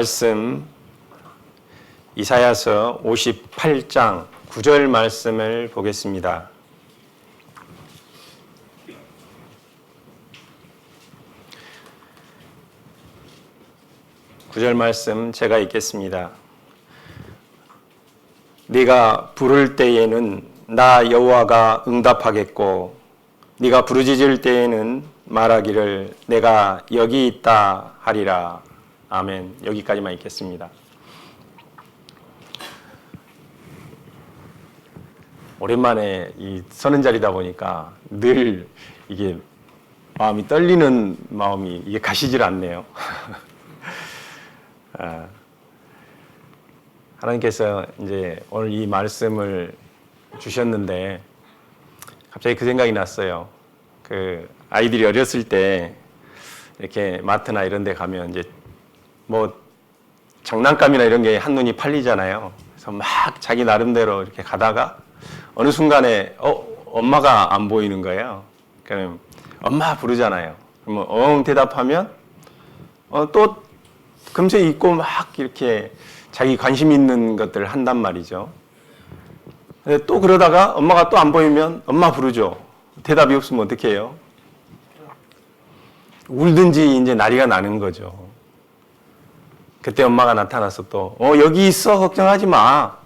말씀 이사야서 58장 9절 말씀을 보겠습니다. 구절 말씀 제가 읽겠습니다. 네가 부를 때에는 나 여호와가 응답하겠고 네가 부르짖을 때에는 말하기를 내가 여기 있다 하리라. 아멘. 여기까지만 읽겠습니다. 오랜만에 이 서는 자리다 보니까 늘 이게 마음이 떨리는 마음이 이게 가시질 않네요. 하나님께서 이제 오늘 이 말씀을 주셨는데 갑자기 그 생각이 났어요. 그 아이들이 어렸을 때 이렇게 마트나 이런 데 가면 이제 뭐 장난감이나 이런 게 한눈이 팔리잖아요. 그래서 막 자기 나름대로 이렇게 가다가 어느 순간에 엄마가 안 보이는 거예요. 그럼 엄마 부르잖아요. 그러면 대답하면 또 금세 잊고 막 이렇게 자기 관심 있는 것들을 한단 말이죠. 근데 또 그러다가 엄마가 또 안 보이면 엄마 부르죠. 대답이 없으면 어떻게 해요? 울든지 이제 난리가 나는 거죠. 그때 엄마가 나타나서 또 여기 있어 걱정하지 마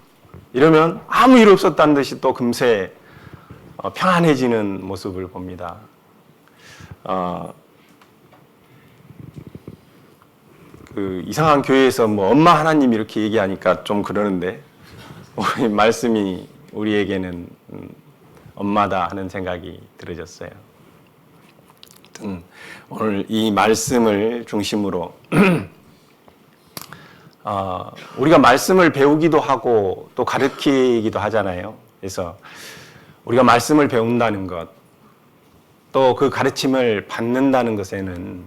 이러면 아무 일 없었다는 듯이 또 금세 평안해지는 모습을 봅니다. 그 이상한 교회에서 뭐 엄마 하나님 이렇게 얘기하니까 좀 그러는데 우리 말씀이 우리에게는 엄마다 하는 생각이 들어졌어요. 오늘 이 말씀을 중심으로 우리가 말씀을 배우기도 하고 또 가르치기도 하잖아요. 그래서 우리가 말씀을 배운다는 것, 또 그 가르침을 받는다는 것에는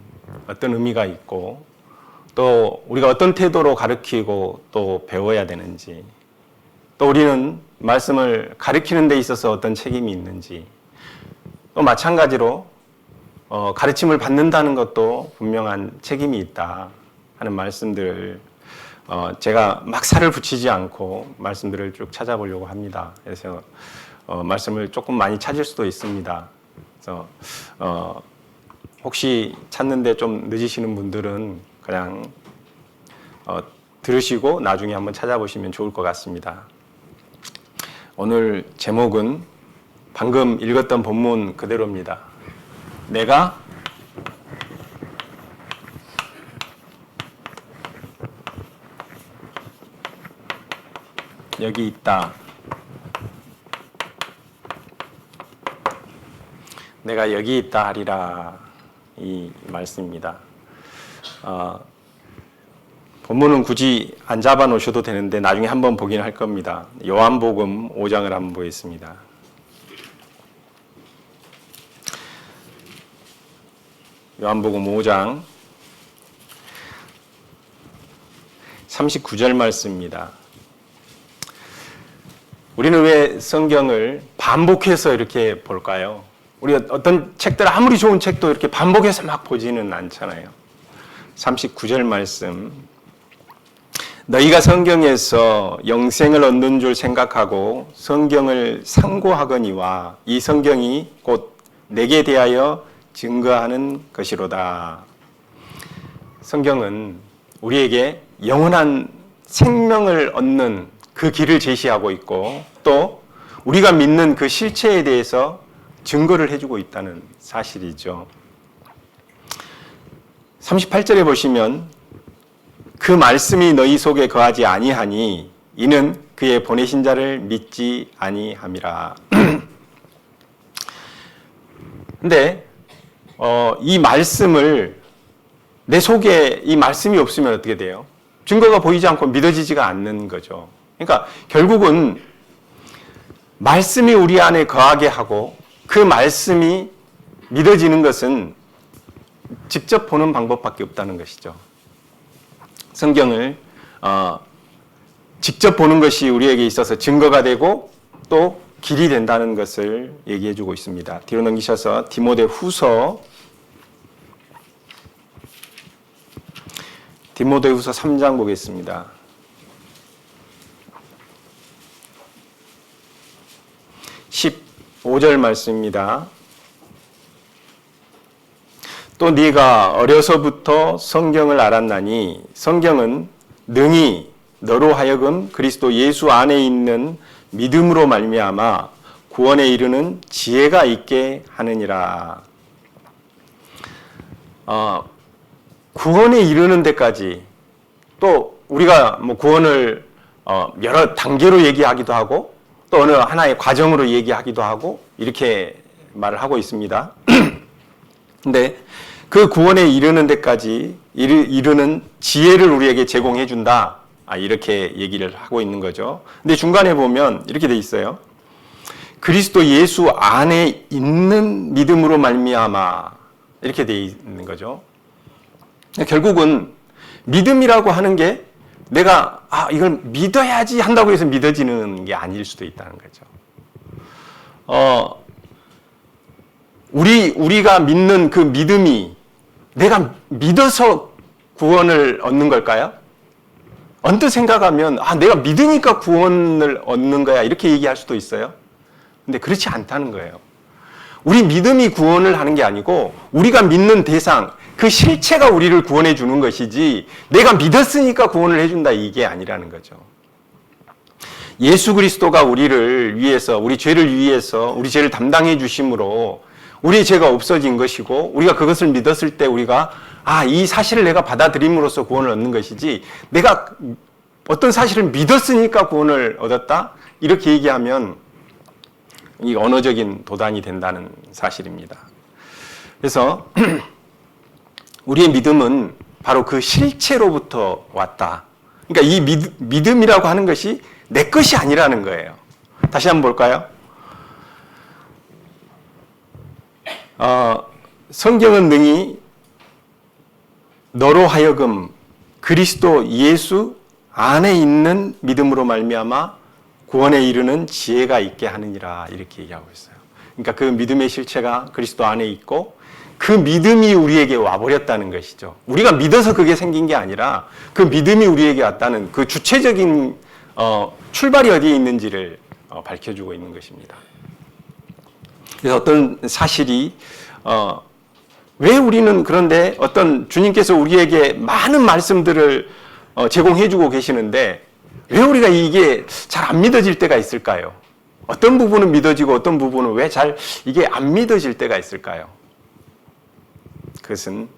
어떤 의미가 있고, 또 우리가 어떤 태도로 가르치고 또 배워야 되는지, 또 우리는 말씀을 가르치는 데 있어서 어떤 책임이 있는지, 또 마찬가지로 가르침을 받는다는 것도 분명한 책임이 있다 하는 말씀들을 제가 막 살을 붙이지 않고 말씀들을 쭉 찾아보려고 합니다. 그래서 말씀을 조금 많이 찾을 수도 있습니다. 그래서 혹시 찾는데 좀 늦으시는 분들은 그냥 들으시고 나중에 한번 찾아보시면 좋을 것 같습니다. 오늘 제목은 방금 읽었던 본문 그대로입니다. 내가 여기 있다. 내가 여기 있다 하리라. 이 말씀입니다. 본문은 굳이 안 잡아 놓으셔도 되는데 나중에 한번 보긴 할 겁니다. 요한복음 5장을 한번 보겠습니다. 요한복음 5장 39절 말씀입니다. 우리는 왜 성경을 반복해서 이렇게 볼까요? 우리가 어떤 책들 아무리 좋은 책도 이렇게 반복해서 막 보지는 않잖아요. 39절 말씀. 너희가 성경에서 영생을 얻는 줄 생각하고 성경을 상고하거니와 이 성경이 곧 내게 대하여 증거하는 것이로다. 성경은 우리에게 영원한 생명을 얻는 그 길을 제시하고 있고 또 우리가 믿는 그 실체에 대해서 증거를 해주고 있다는 사실이죠. 38절에 보시면 그 말씀이 너희 속에 거하지 아니하니 이는 그의 보내신 자를 믿지 아니함이라. 근데 이 말씀을 내 속에 이 말씀이 없으면 어떻게 돼요? 증거가 보이지 않고 믿어지지가 않는 거죠. 그러니까 결국은 말씀이 우리 안에 거하게 하고 그 말씀이 믿어지는 것은 직접 보는 방법밖에 없다는 것이죠. 성경을 직접 보는 것이 우리에게 있어서 증거가 되고 또 길이 된다는 것을 얘기해 주고 있습니다. 뒤로 넘기셔서 디모데 후서 디모데후서 3장 보겠습니다. 15절 말씀입니다. 또 네가 어려서부터 성경을 알았나니 성경은 능히 너로 하여금 그리스도 예수 안에 있는 믿음으로 말미암아 구원에 이르는 지혜가 있게 하느니라. 구원에 이르는 데까지, 또 우리가 뭐 구원을 여러 단계로 얘기하기도 하고 또 어느 하나의 과정으로 얘기하기도 하고 이렇게 말을 하고 있습니다. 근데 그 구원에 이르는 데까지 이르는 지혜를 우리에게 제공해 준다. 이렇게 얘기를 하고 있는 거죠. 근데 중간에 보면 이렇게 돼 있어요. 그리스도 예수 안에 있는 믿음으로 말미암아, 이렇게 돼 있는 거죠. 결국은 믿음이라고 하는 게 내가 이걸 믿어야지 한다고 해서 믿어지는 게 아닐 수도 있다는 거죠. 우리가 믿는 그 믿음이 내가 믿어서 구원을 얻는 걸까요? 언뜻 생각하면 내가 믿으니까 구원을 얻는 거야, 이렇게 얘기할 수도 있어요. 근데 그렇지 않다는 거예요. 우리 믿음이 구원을 하는 게 아니고 우리가 믿는 대상, 그 실체가 우리를 구원해 주는 것이지 내가 믿었으니까 구원을 해준다, 이게 아니라는 거죠. 예수 그리스도가 우리를 위해서, 우리 죄를 위해서 우리 죄를 담당해 주심으로 우리의 죄가 없어진 것이고, 우리가 그것을 믿었을 때 우리가 이 사실을 내가 받아들임으로써 구원을 얻는 것이지, 내가 어떤 사실을 믿었으니까 구원을 얻었다, 이렇게 얘기하면 이 언어적인 도단이 된다는 사실입니다. 그래서 우리의 믿음은 바로 그 실체로부터 왔다. 그러니까 이 믿음이라고 하는 것이 내 것이 아니라는 거예요. 다시 한번 볼까요? 성경은 능히 너로 하여금 그리스도 예수 안에 있는 믿음으로 말미암아 구원에 이르는 지혜가 있게 하느니라, 이렇게 얘기하고 있어요. 그러니까 그 믿음의 실체가 그리스도 안에 있고 그 믿음이 우리에게 와버렸다는 것이죠. 우리가 믿어서 그게 생긴 게 아니라 그 믿음이 우리에게 왔다는 그 주체적인 출발이 어디에 있는지를 밝혀주고 있는 것입니다. 그래서 어떤 사실이 왜 우리는 그런데 어떤 주님께서 우리에게 많은 말씀들을 제공해주고 계시는데 왜 우리가 이게 잘 안 믿어질 때가 있을까요? 어떤 부분은 믿어지고 어떤 부분은 왜 잘 이게 안 믿어질 때가 있을까요? 그것은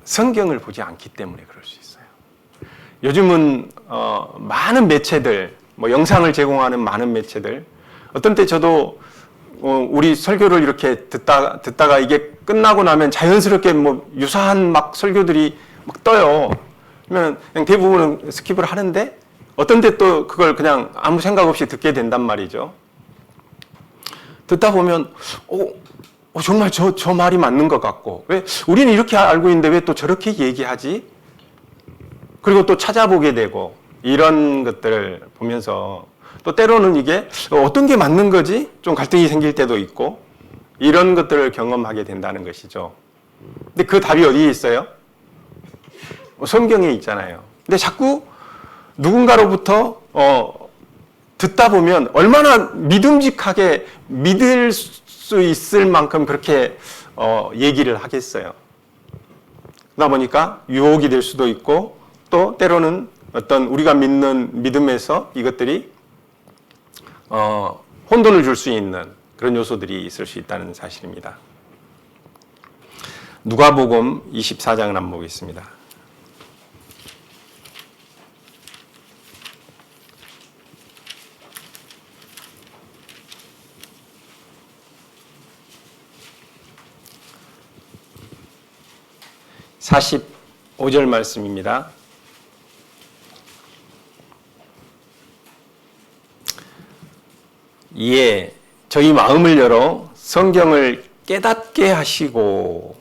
성경을 보지 않기 때문에 그럴 수 있어요. 요즘은 많은 매체들, 영상을 제공하는 많은 매체들, 어떤 때 저도 우리 설교를 이렇게 듣다가 이게 끝나고 나면 자연스럽게 유사한 설교들이 떠요. 그러면 그냥 대부분은 스킵을 하는데 어떤 때 또 그걸 그냥 아무 생각 없이 듣게 된단 말이죠. 듣다 보면 정말 저 말이 맞는 것 같고, 왜 우리는 이렇게 알고 있는데 왜 또 저렇게 얘기하지? 그리고 또 찾아보게 되고, 이런 것들을 보면서 또 때로는 이게 어떤 게 맞는 거지? 좀 갈등이 생길 때도 있고, 이런 것들을 경험하게 된다는 것이죠. 근데 그 답이 어디에 있어요? 성경에 있잖아요. 근데 자꾸 누군가로부터 듣다 보면 얼마나 믿음직하게 믿을 수 있을 만큼 그렇게 얘기를 하겠어요. 그러다 보니까 유혹이 될 수도 있고, 또 때로는 어떤 우리가 믿는 믿음에서 이것들이 혼돈을 줄 수 있는 그런 요소들이 있을 수 있다는 사실입니다. 누가복음 24장을 한번 보겠습니다. (45절) 말씀입니다. 이에 저희 마음을 열어 성경을 깨닫게 하시고,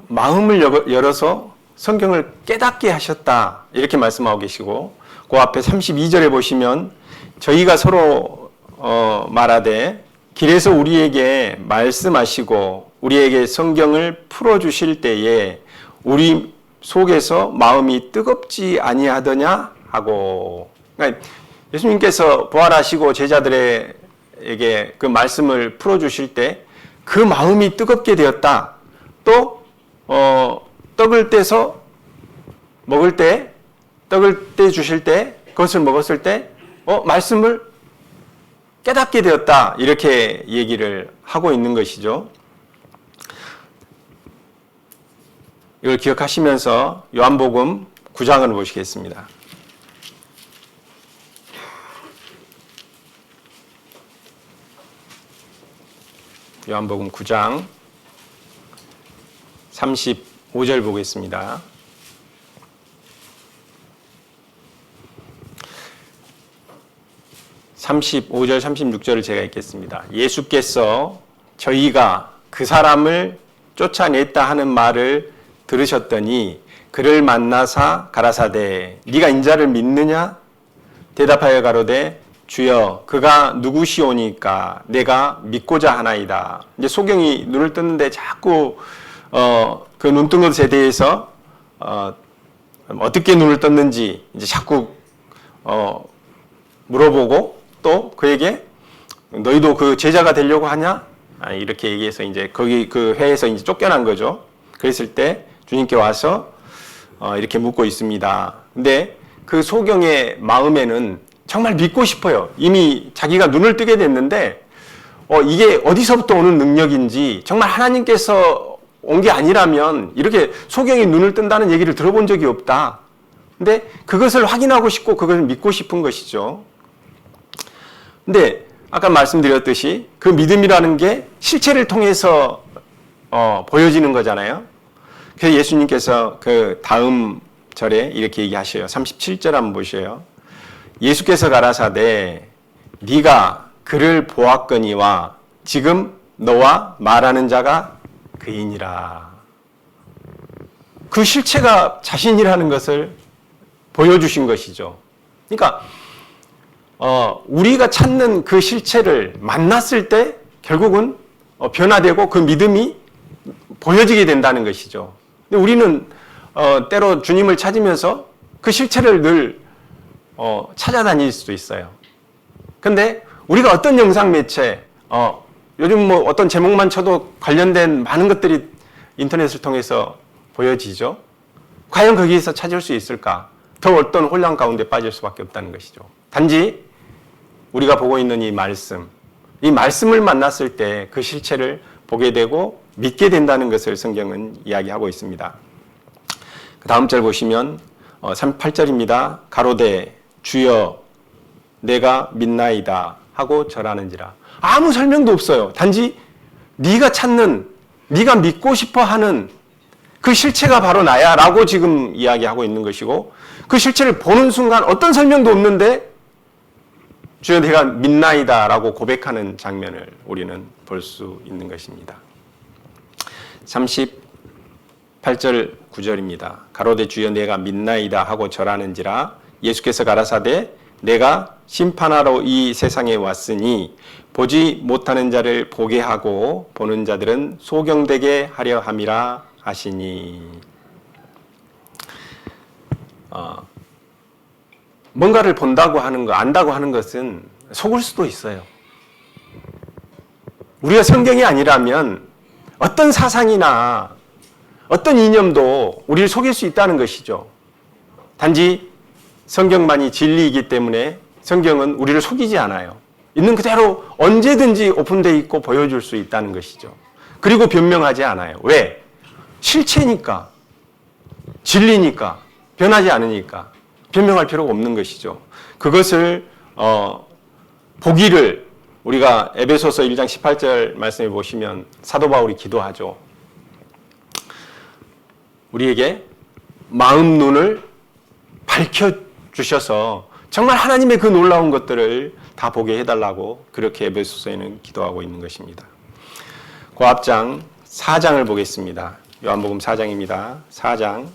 마음을 열어서 성경을 깨닫게 하셨다, 이렇게 말씀하고 계시고, 그 앞에 32절에 보시면 저희가 서로 말하되 길에서 우리에게 말씀하시고 우리에게 성경을 풀어주실 때에 우리 속에서 마음이 뜨겁지 아니하더냐 하고, 그러니까 예수님께서 부활하시고 제자들에게 그 말씀을 풀어주실 때 그 마음이 뜨겁게 되었다. 또 떡을 떼서 먹을 때, 떡을 떼 주실 때, 그것을 먹었을 때 말씀을 깨닫게 되었다. 이렇게 얘기를 하고 있는 것이죠. 이걸 기억하시면서 요한복음 9장을 보시겠습니다. 요한복음 9장 35절 보겠습니다. (35절) (36절을) 제가 읽겠습니다. 예수께서 저희가 그 사람을 쫓아냈다 하는 말을 들으셨더니 그를 만나사 가라사대 네가 인자를 믿느냐? 대답하여 가로되 주여 그가 누구시오니까 내가 믿고자 하나이다. 이제 소경이 눈을 떴는데 자꾸 그 눈 뜬 것에 대해서 어떻게 눈을 떴는지 이제 자꾸 물어보고 또 그에게 너희도 그 제자가 되려고 하냐? 이렇게 얘기해서 이제 거기 그 회에서 이제 쫓겨난 거죠. 그랬을 때 주님께 와서 이렇게 묻고 있습니다. 근데 그 소경의 마음에는 정말 믿고 싶어요. 이미 자기가 눈을 뜨게 됐는데 이게 어디서부터 오는 능력인지 정말 하나님께서 온 게 아니라면 이렇게 소경이 눈을 뜬다는 얘기를 들어본 적이 없다. 근데 그것을 확인하고 싶고 그것을 믿고 싶은 것이죠. 근데 아까 말씀드렸듯이 그 믿음이라는 게 실체를 통해서 보여지는 거잖아요. 그래서 예수님께서 그 다음 절에 이렇게 얘기하셔요. 37절 한번 보셔요. 예수께서 가라사대 네가 그를 보았거니와 지금 너와 말하는 자가 그이니라. 그 실체가 자신이라는 것을 보여주신 것이죠. 그러니까 우리가 찾는 그 실체를 만났을 때 결국은 변화되고 그 믿음이 보여지게 된다는 것이죠. 근데 우리는 때로 주님을 찾으면서 그 실체를 늘 찾아다닐 수도 있어요. 근데 우리가 어떤 영상 매체, 요즘 뭐 어떤 제목만 쳐도 관련된 많은 것들이 인터넷을 통해서 보여지죠. 과연 거기에서 찾을 수 있을까? 더 어떤 혼란 가운데 빠질 수밖에 없다는 것이죠. 단지 우리가 보고 있는 이 말씀을 만났을 때 그 실체를 보게 되고 믿게 된다는 것을 성경은 이야기하고 있습니다. 그 다음 절 보시면 38절입니다. 가로되 주여 내가 믿나이다 하고 절하는지라. 아무 설명도 없어요. 단지 네가 찾는, 네가 믿고 싶어하는 그 실체가 바로 나야 라고 지금 이야기하고 있는 것이고, 그 실체를 보는 순간 어떤 설명도 없는데 주여 내가 믿나이다 라고 고백하는 장면을 우리는 볼 수 있는 것입니다. 38절 9절입니다. 가로되 주여 내가 믿나이다 하고 절하는지라. 예수께서 가라사대 내가 심판하러 이 세상에 왔으니 보지 못하는 자를 보게 하고 보는 자들은 소경되게 하려 함이라 하시니. 뭔가를 본다고 하는 거, 안다고 하는 것은 속을 수도 있어요. 우리가 성경이 아니라면 어떤 사상이나 어떤 이념도 우리를 속일 수 있다는 것이죠. 단지 성경만이 진리이기 때문에 성경은 우리를 속이지 않아요. 있는 그대로 언제든지 오픈되어 있고 보여줄 수 있다는 것이죠. 그리고 변명하지 않아요. 왜? 실체니까, 진리니까, 변하지 않으니까 변명할 필요가 없는 것이죠. 그것을 보기를 우리가 에베소서 1장 18절 말씀해 보시면 사도 바울이 기도하죠. 우리에게 마음 눈을 밝혀주셔서 정말 하나님의 그 놀라운 것들을 다 보게 해달라고 그렇게 에베소서에는 기도하고 있는 것입니다. 그 앞장 4장을 보겠습니다. 요한복음 4장입니다. 4장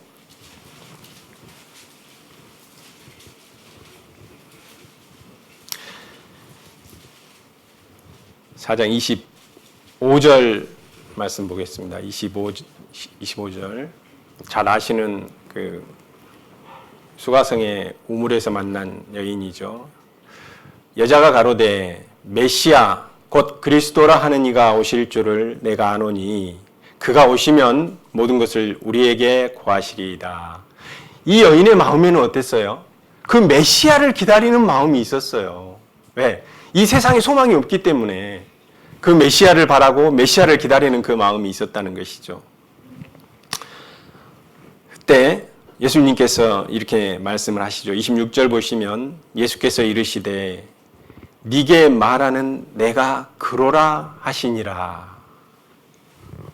4장 25절 말씀 보겠습니다. 25절. 잘 아시는 그 수가성의 우물에서 만난 여인이죠. 여자가 가로되 메시아 곧 그리스도라 하는 이가 오실 줄을 내가 아노니 그가 오시면 모든 것을 우리에게 고하시리이다. 이 여인의 마음에는 어땠어요? 그 메시아를 기다리는 마음이 있었어요. 왜? 이 세상에 소망이 없기 때문에 그 메시아를 바라고 메시아를 기다리는 그 마음이 있었다는 것이죠. 그때 예수님께서 이렇게 말씀을 하시죠. 26절 보시면 예수께서 이르시되 네게 말하는 내가 그로라 하시니라.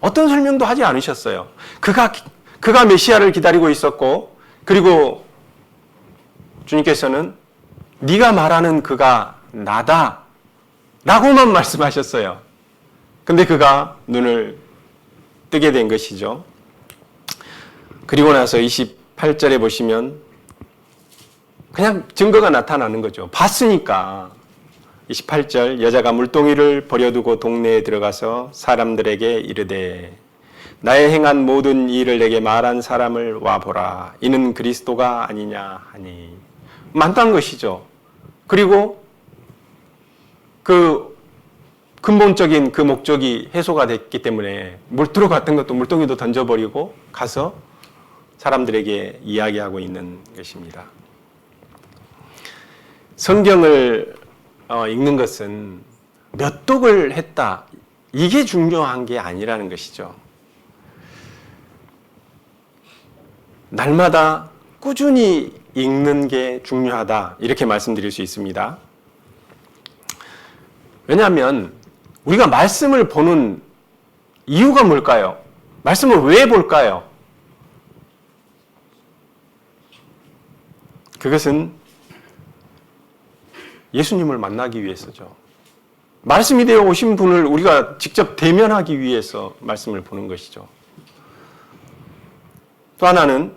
어떤 설명도 하지 않으셨어요. 그가 메시아를 기다리고 있었고, 그리고 주님께서는 네가 말하는 그가 나다 라고만 말씀하셨어요. 근데 그가 눈을 뜨게 된 것이죠. 그리고 나서 28절에 보시면 그냥 증거가 나타나는 거죠. 봤으니까. 28절 여자가 물동이를 버려두고 동네에 들어가서 사람들에게 이르되 나의 행한 모든 일을 내게 말한 사람을 와보라. 이는 그리스도가 아니냐 하니. 많다는 것이죠. 그리고 그 근본적인 그 목적이 해소가 됐기 때문에 물두러 갔던 것도 물동이도 던져버리고 가서 사람들에게 이야기하고 있는 것입니다. 성경을 읽는 것은 몇 독을 했다, 이게 중요한 게 아니라는 것이죠. 날마다 꾸준히 읽는 게 중요하다, 이렇게 말씀드릴 수 있습니다. 왜냐하면 우리가 말씀을 보는 이유가 뭘까요? 말씀을 왜 볼까요? 그것은 예수님을 만나기 위해서죠. 말씀이 되어 오신 분을 우리가 직접 대면하기 위해서 말씀을 보는 것이죠. 또 하나는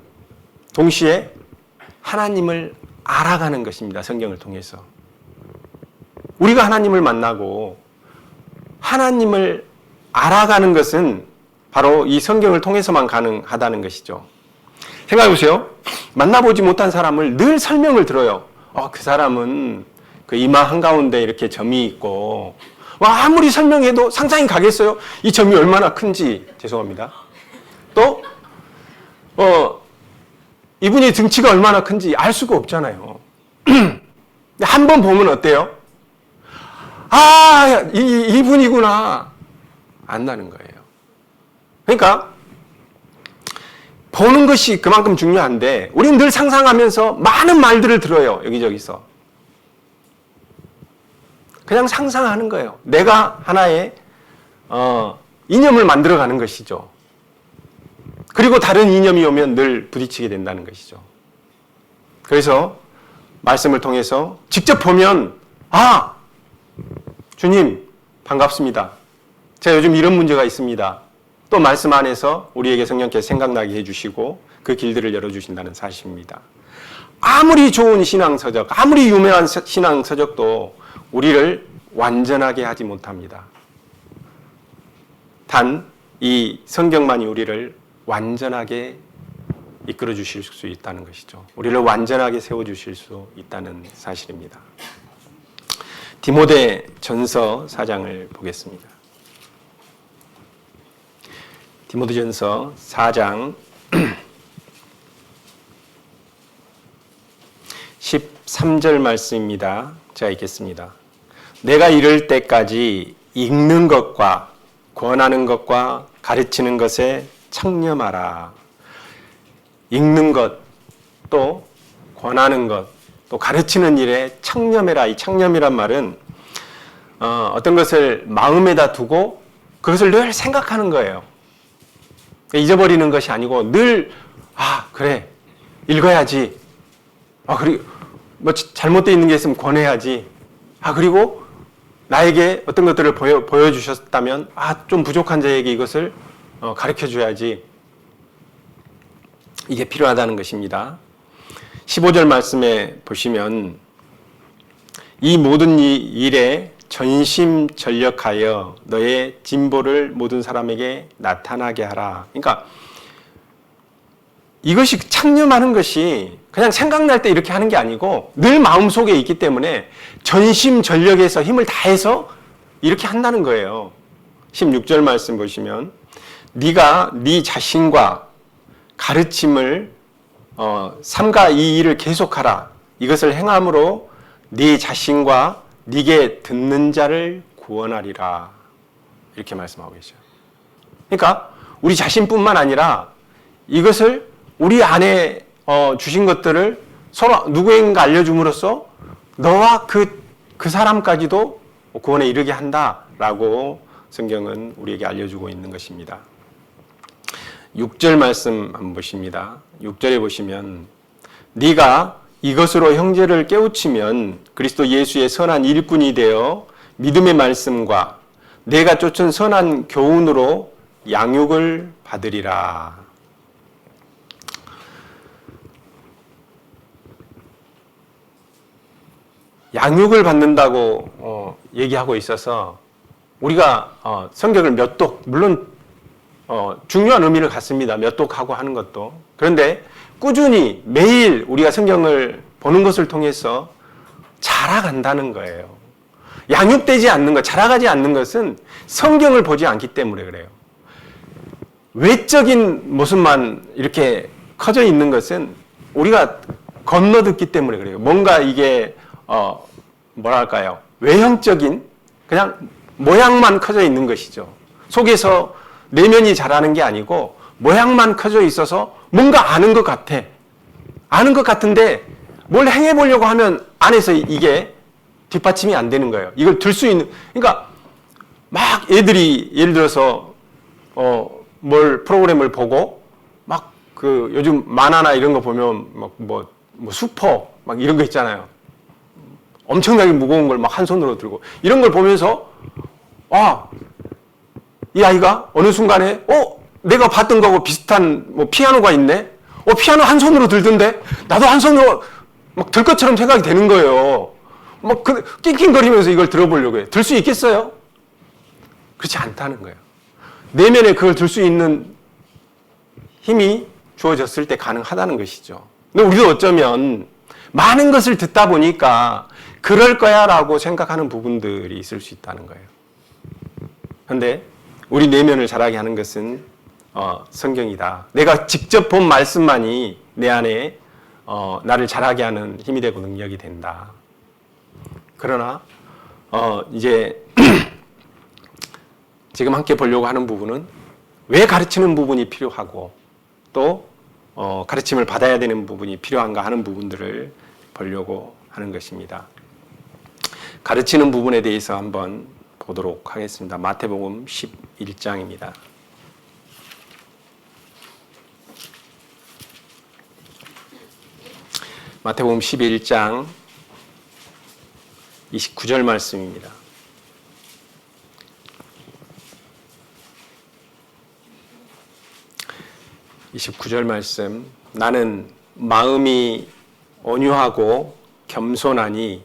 동시에 하나님을 알아가는 것입니다. 성경을 통해서. 우리가 하나님을 만나고 하나님을 알아가는 것은 바로 이 성경을 통해서만 가능하다는 것이죠. 생각해 보세요. 만나보지 못한 사람을 늘 설명을 들어요. 그 사람은 그 이마 한가운데 이렇게 점이 있고, 아무리 설명해도 상상이 가겠어요? 이 점이 얼마나 큰지. 죄송합니다. 또 이분의 등치가 얼마나 큰지 알 수가 없잖아요. 한 번 보면 어때요? 이분이구나. 안다는 거예요. 그러니까 보는 것이 그만큼 중요한데 우리는 늘 상상하면서 많은 말들을 들어요. 여기저기서. 그냥 상상하는 거예요. 내가 하나의 이념을 만들어가는 것이죠. 그리고 다른 이념이 오면 늘 부딪히게 된다는 것이죠. 그래서 말씀을 통해서 직접 보면 주님 반갑습니다. 제가 요즘 이런 문제가 있습니다. 또 말씀 안에서 우리에게 성령께서 생각나게 해주시고 그 길들을 열어주신다는 사실입니다. 아무리 좋은 신앙서적, 아무리 유명한 신앙서적도 우리를 완전하게 하지 못합니다. 단 이 성경만이 우리를 완전하게 이끌어 주실 수 있다는 것이죠. 우리를 완전하게 세워주실 수 있다는 사실입니다. 디모데 전서 4장을 보겠습니다. 디모데 전서 4장 13절 말씀입니다. 제가 읽겠습니다. 내가 이를 때까지 읽는 것과 권하는 것과 가르치는 것에 청렴하라. 읽는 것, 또 권하는 것, 또 가르치는 일에 청렴해라. 이 청렴이란 말은 어떤 것을 마음에다 두고 그것을 늘 생각하는 거예요. 잊어버리는 것이 아니고 늘 그래 읽어야지. 그리고 뭐 잘못되어 있는 게 있으면 권해야지. 그리고 나에게 어떤 것들을 보여주셨다면 좀 부족한 자에게 이것을 가르쳐줘야지. 이게 필요하다는 것입니다. 15절 말씀에 보시면 이 모든 일에 전심전력하여 너의 진보를 모든 사람에게 나타나게 하라. 그러니까 이것이 창념하는 것이 그냥 생각날 때 이렇게 하는 게 아니고 늘 마음속에 있기 때문에 전심전력에서 힘을 다해서 이렇게 한다는 거예요. 16절 말씀 보시면 네가 네 자신과 가르침을 삼가 이 일을 계속하라. 이것을 행함으로 네 자신과 네게 듣는 자를 구원하리라. 이렇게 말씀하고 계셔요. 그러니까 우리 자신뿐만 아니라 이것을 우리 안에 주신 것들을 서로 누구인가 알려줌으로써 너와 그 사람까지도 구원에 이르게 한다라고 성경은 우리에게 알려주고 있는 것입니다. 6절 말씀 한번 보십니다. 6절에 보시면 네가 이것으로 형제를 깨우치면 그리스도 예수의 선한 일꾼이 되어 믿음의 말씀과 내가 쫓은 선한 교훈으로 양육을 받으리라. 양육을 받는다고 얘기하고 있어서 우리가 성경을 몇 독, 물론 중요한 의미를 갖습니다. 몇 독하고 하는 것도. 그런데 꾸준히 매일 우리가 성경을 보는 것을 통해서 자라간다는 거예요. 양육되지 않는 것, 자라가지 않는 것은 성경을 보지 않기 때문에 그래요. 외적인 모습만 이렇게 커져 있는 것은 우리가 건너듣기 때문에 그래요. 뭔가 이게 뭐랄까요? 외형적인 그냥 모양만 커져 있는 것이죠. 속에서 내면이 자라는 게 아니고 모양만 커져 있어서 뭔가 아는 것 같아. 아는 것 같은데 뭘 행해보려고 하면 안에서 이게 뒷받침이 안 되는 거예요. 이걸 들 수 있는, 그러니까 막 애들이 예를 들어서 뭘 프로그램을 보고 막 그 요즘 만화나 이런 거 보면 막 뭐 슈퍼 막 이런 거 있잖아요. 엄청나게 무거운 걸 막 한 손으로 들고 이런 걸 보면서 이 아이가 어느 순간에 내가 봤던 거하고 비슷한 뭐 피아노가 있네. 피아노 한 손으로 들던데 나도 한 손으로 막 들 것처럼 생각이 되는 거예요. 막 낑낑거리면서 이걸 들어보려고 해요. 들 수 있겠어요? 그렇지 않다는 거예요. 내면에 그걸 들 수 있는 힘이 주어졌을 때 가능하다는 것이죠. 근데 우리도 어쩌면 많은 것을 듣다 보니까 그럴 거야 라고 생각하는 부분들이 있을 수 있다는 거예요. 그런데 우리 내면을 자라게 하는 것은 성경이다. 내가 직접 본 말씀만이 내 안에 나를 자라게 하는 힘이 되고 능력이 된다. 그러나 이제 지금 함께 보려고 하는 부분은 왜 가르치는 부분이 필요하고 또 가르침을 받아야 되는 부분이 필요한가 하는 부분들을 보려고 하는 것입니다. 가르치는 부분에 대해서 한번 보도록 하겠습니다. 마태복음 11장입니다. 마태복음 11장 29절 말씀입니다. (29절) 말씀. 나는 마음이 온유하고 겸손하니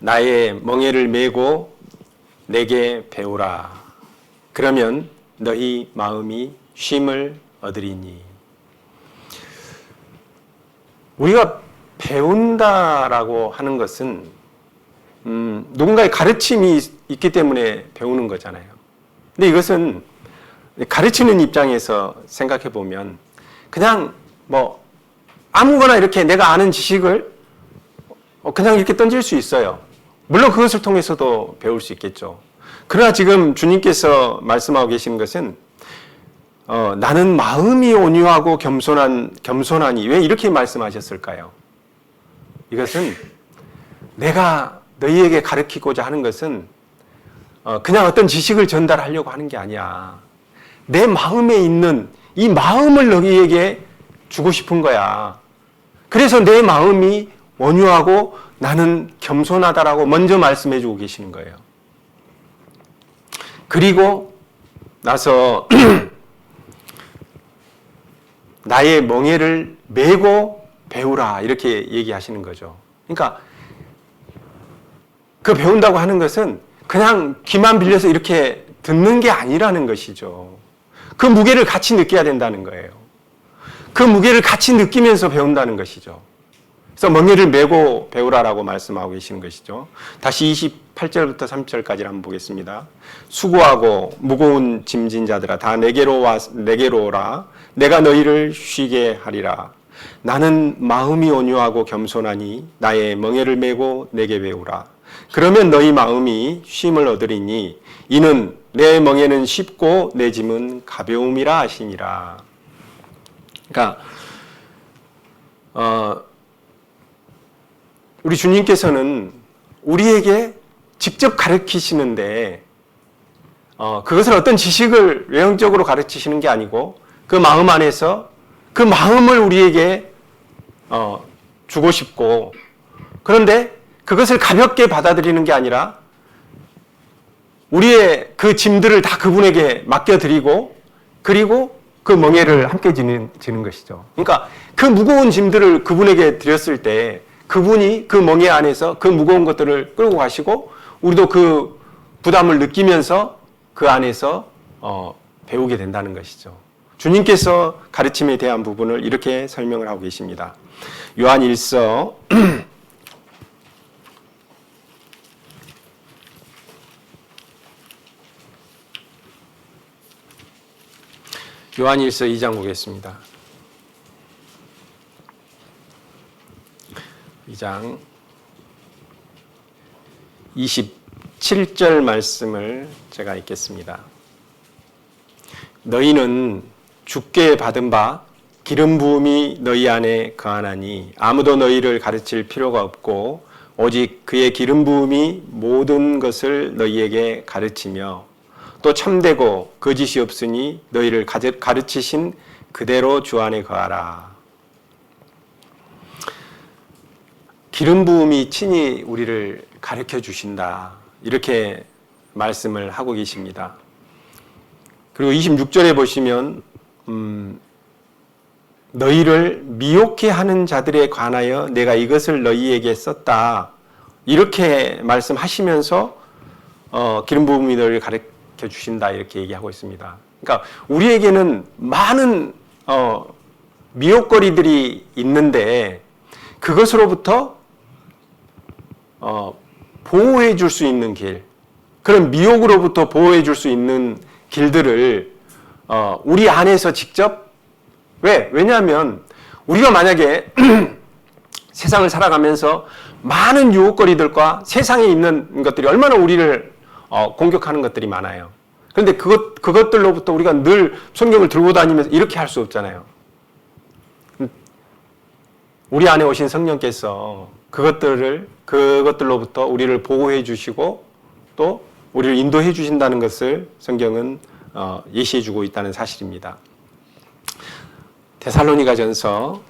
나의 멍에를 메고 내게 배우라. 그러면 너희 마음이 쉼을 얻으리니. 우리가 배운다라고 하는 것은 누군가의 가르침이 있기 때문에 배우는 거잖아요. 근데 이것은 가르치는 입장에서 생각해 보면 그냥 뭐 아무거나 이렇게 내가 아는 지식을 그냥 이렇게 던질 수 있어요. 물론 그것을 통해서도 배울 수 있겠죠. 그러나 지금 주님께서 말씀하고 계시는 것은 나는 마음이 온유하고 겸손하니. 왜 이렇게 말씀하셨을까요? 이것은 내가 너희에게 가르치고자 하는 것은 그냥 어떤 지식을 전달하려고 하는 게 아니야. 내 마음에 있는 이 마음을 너희에게 주고 싶은 거야. 그래서 내 마음이 온유하고 나는 겸손하다라고 먼저 말씀해 주고 계시는 거예요. 그리고 나서 나의 멍에를 메고 배우라 이렇게 얘기하시는 거죠. 그러니까 그 배운다고 하는 것은 그냥 귀만 빌려서 이렇게 듣는 게 아니라는 것이죠. 그 무게를 같이 느껴야 된다는 거예요. 그 무게를 같이 느끼면서 배운다는 것이죠. 그래서 멍에를 메고 배우라라고 말씀하고 계시는 것이죠. 다시 28절부터 30절까지 한번 보겠습니다. 수고하고 무거운 짐진 자들아 다 내게로 오라. 내가 너희를 쉬게 하리라. 나는 마음이 온유하고 겸손하니 나의 멍에를 메고 내게 배우라. 그러면 너희 마음이 쉼을 얻으리니 이는 내 멍에는 쉽고 내 짐은 가벼움이라 하시니라. 그러니까 우리 주님께서는 우리에게 직접 가르치시는데 그것을 어떤 지식을 외형적으로 가르치시는 게 아니고 그 마음 안에서 그 마음을 우리에게 주고 싶고, 그런데 그것을 가볍게 받아들이는 게 아니라 우리의 그 짐들을 다 그분에게 맡겨드리고 그리고 그 멍에를 함께 지는 것이죠. 그러니까 그 무거운 짐들을 그분에게 드렸을 때 그분이 그 멍에 안에서 그 무거운 것들을 끌고 가시고 우리도 그 부담을 느끼면서 그 안에서 배우게 된다는 것이죠. 주님께서 가르침에 대한 부분을 이렇게 설명을 하고 계십니다. 요한 1서 요한 1서 2장 보겠습니다. 2장 27절 말씀을 제가 읽겠습니다. 너희는 주께 받은 바 기름 부음이 너희 안에 거하나니 아무도 너희를 가르칠 필요가 없고 오직 그의 기름 부음이 모든 것을 너희에게 가르치며 또 참되고 거짓이 없으니 너희를 가르치신 그대로 주 안에 거하라. 기름 부음이 친히 우리를 가르쳐 주신다. 이렇게 말씀을 하고 계십니다. 그리고 26절에 보시면 너희를 미혹해 하는 자들에 관하여 내가 이것을 너희에게 썼다. 이렇게 말씀하시면서 기름 부음이 너희를 가르쳐 주신다. 이렇게 얘기하고 있습니다. 그러니까 우리에게는 많은 미혹거리들이 있는데 그것으로부터 보호해 줄 수 있는 길, 그런 미혹으로부터 보호해 줄 수 있는 길들을 우리 안에서 직접, 왜냐하면 우리가 만약에 세상을 살아가면서 많은 유혹거리들과 세상에 있는 것들이 얼마나 우리를 공격하는 것들이 많아요. 그런데 그것들로부터 우리가 늘 성경을 들고 다니면서 이렇게 할 수 없잖아요. 우리 안에 오신 성령께서 그것들로부터 우리를 보호해 주시고 또 우리를 인도해 주신다는 것을 성경은 예시해 주고 있다는 사실입니다. 데살로니가전서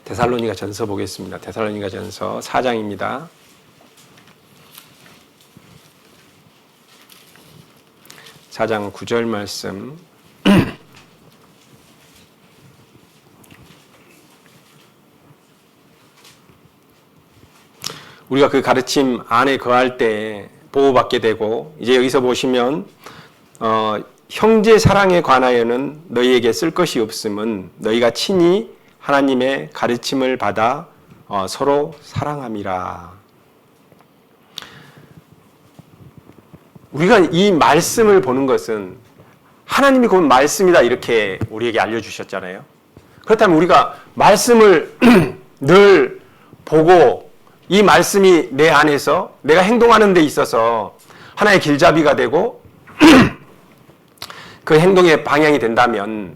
4장입니다. 데살로니가전서 4장입니다. 4장 9절 말씀. 우리가 그 가르침 안에 거할 때 보호받게 되고, 이제 여기서 보시면 형제 사랑에 관하여는 너희에게 쓸 것이 없음은 너희가 친히 하나님의 가르침을 받아 서로 사랑함이라. 우리가 이 말씀을 보는 것은 하나님이 곧 말씀이다 이렇게 우리에게 알려주셨잖아요. 그렇다면 우리가 말씀을 늘 보고 이 말씀이 내 안에서 내가 행동하는 데 있어서 하나의 길잡이가 되고 그 행동의 방향이 된다면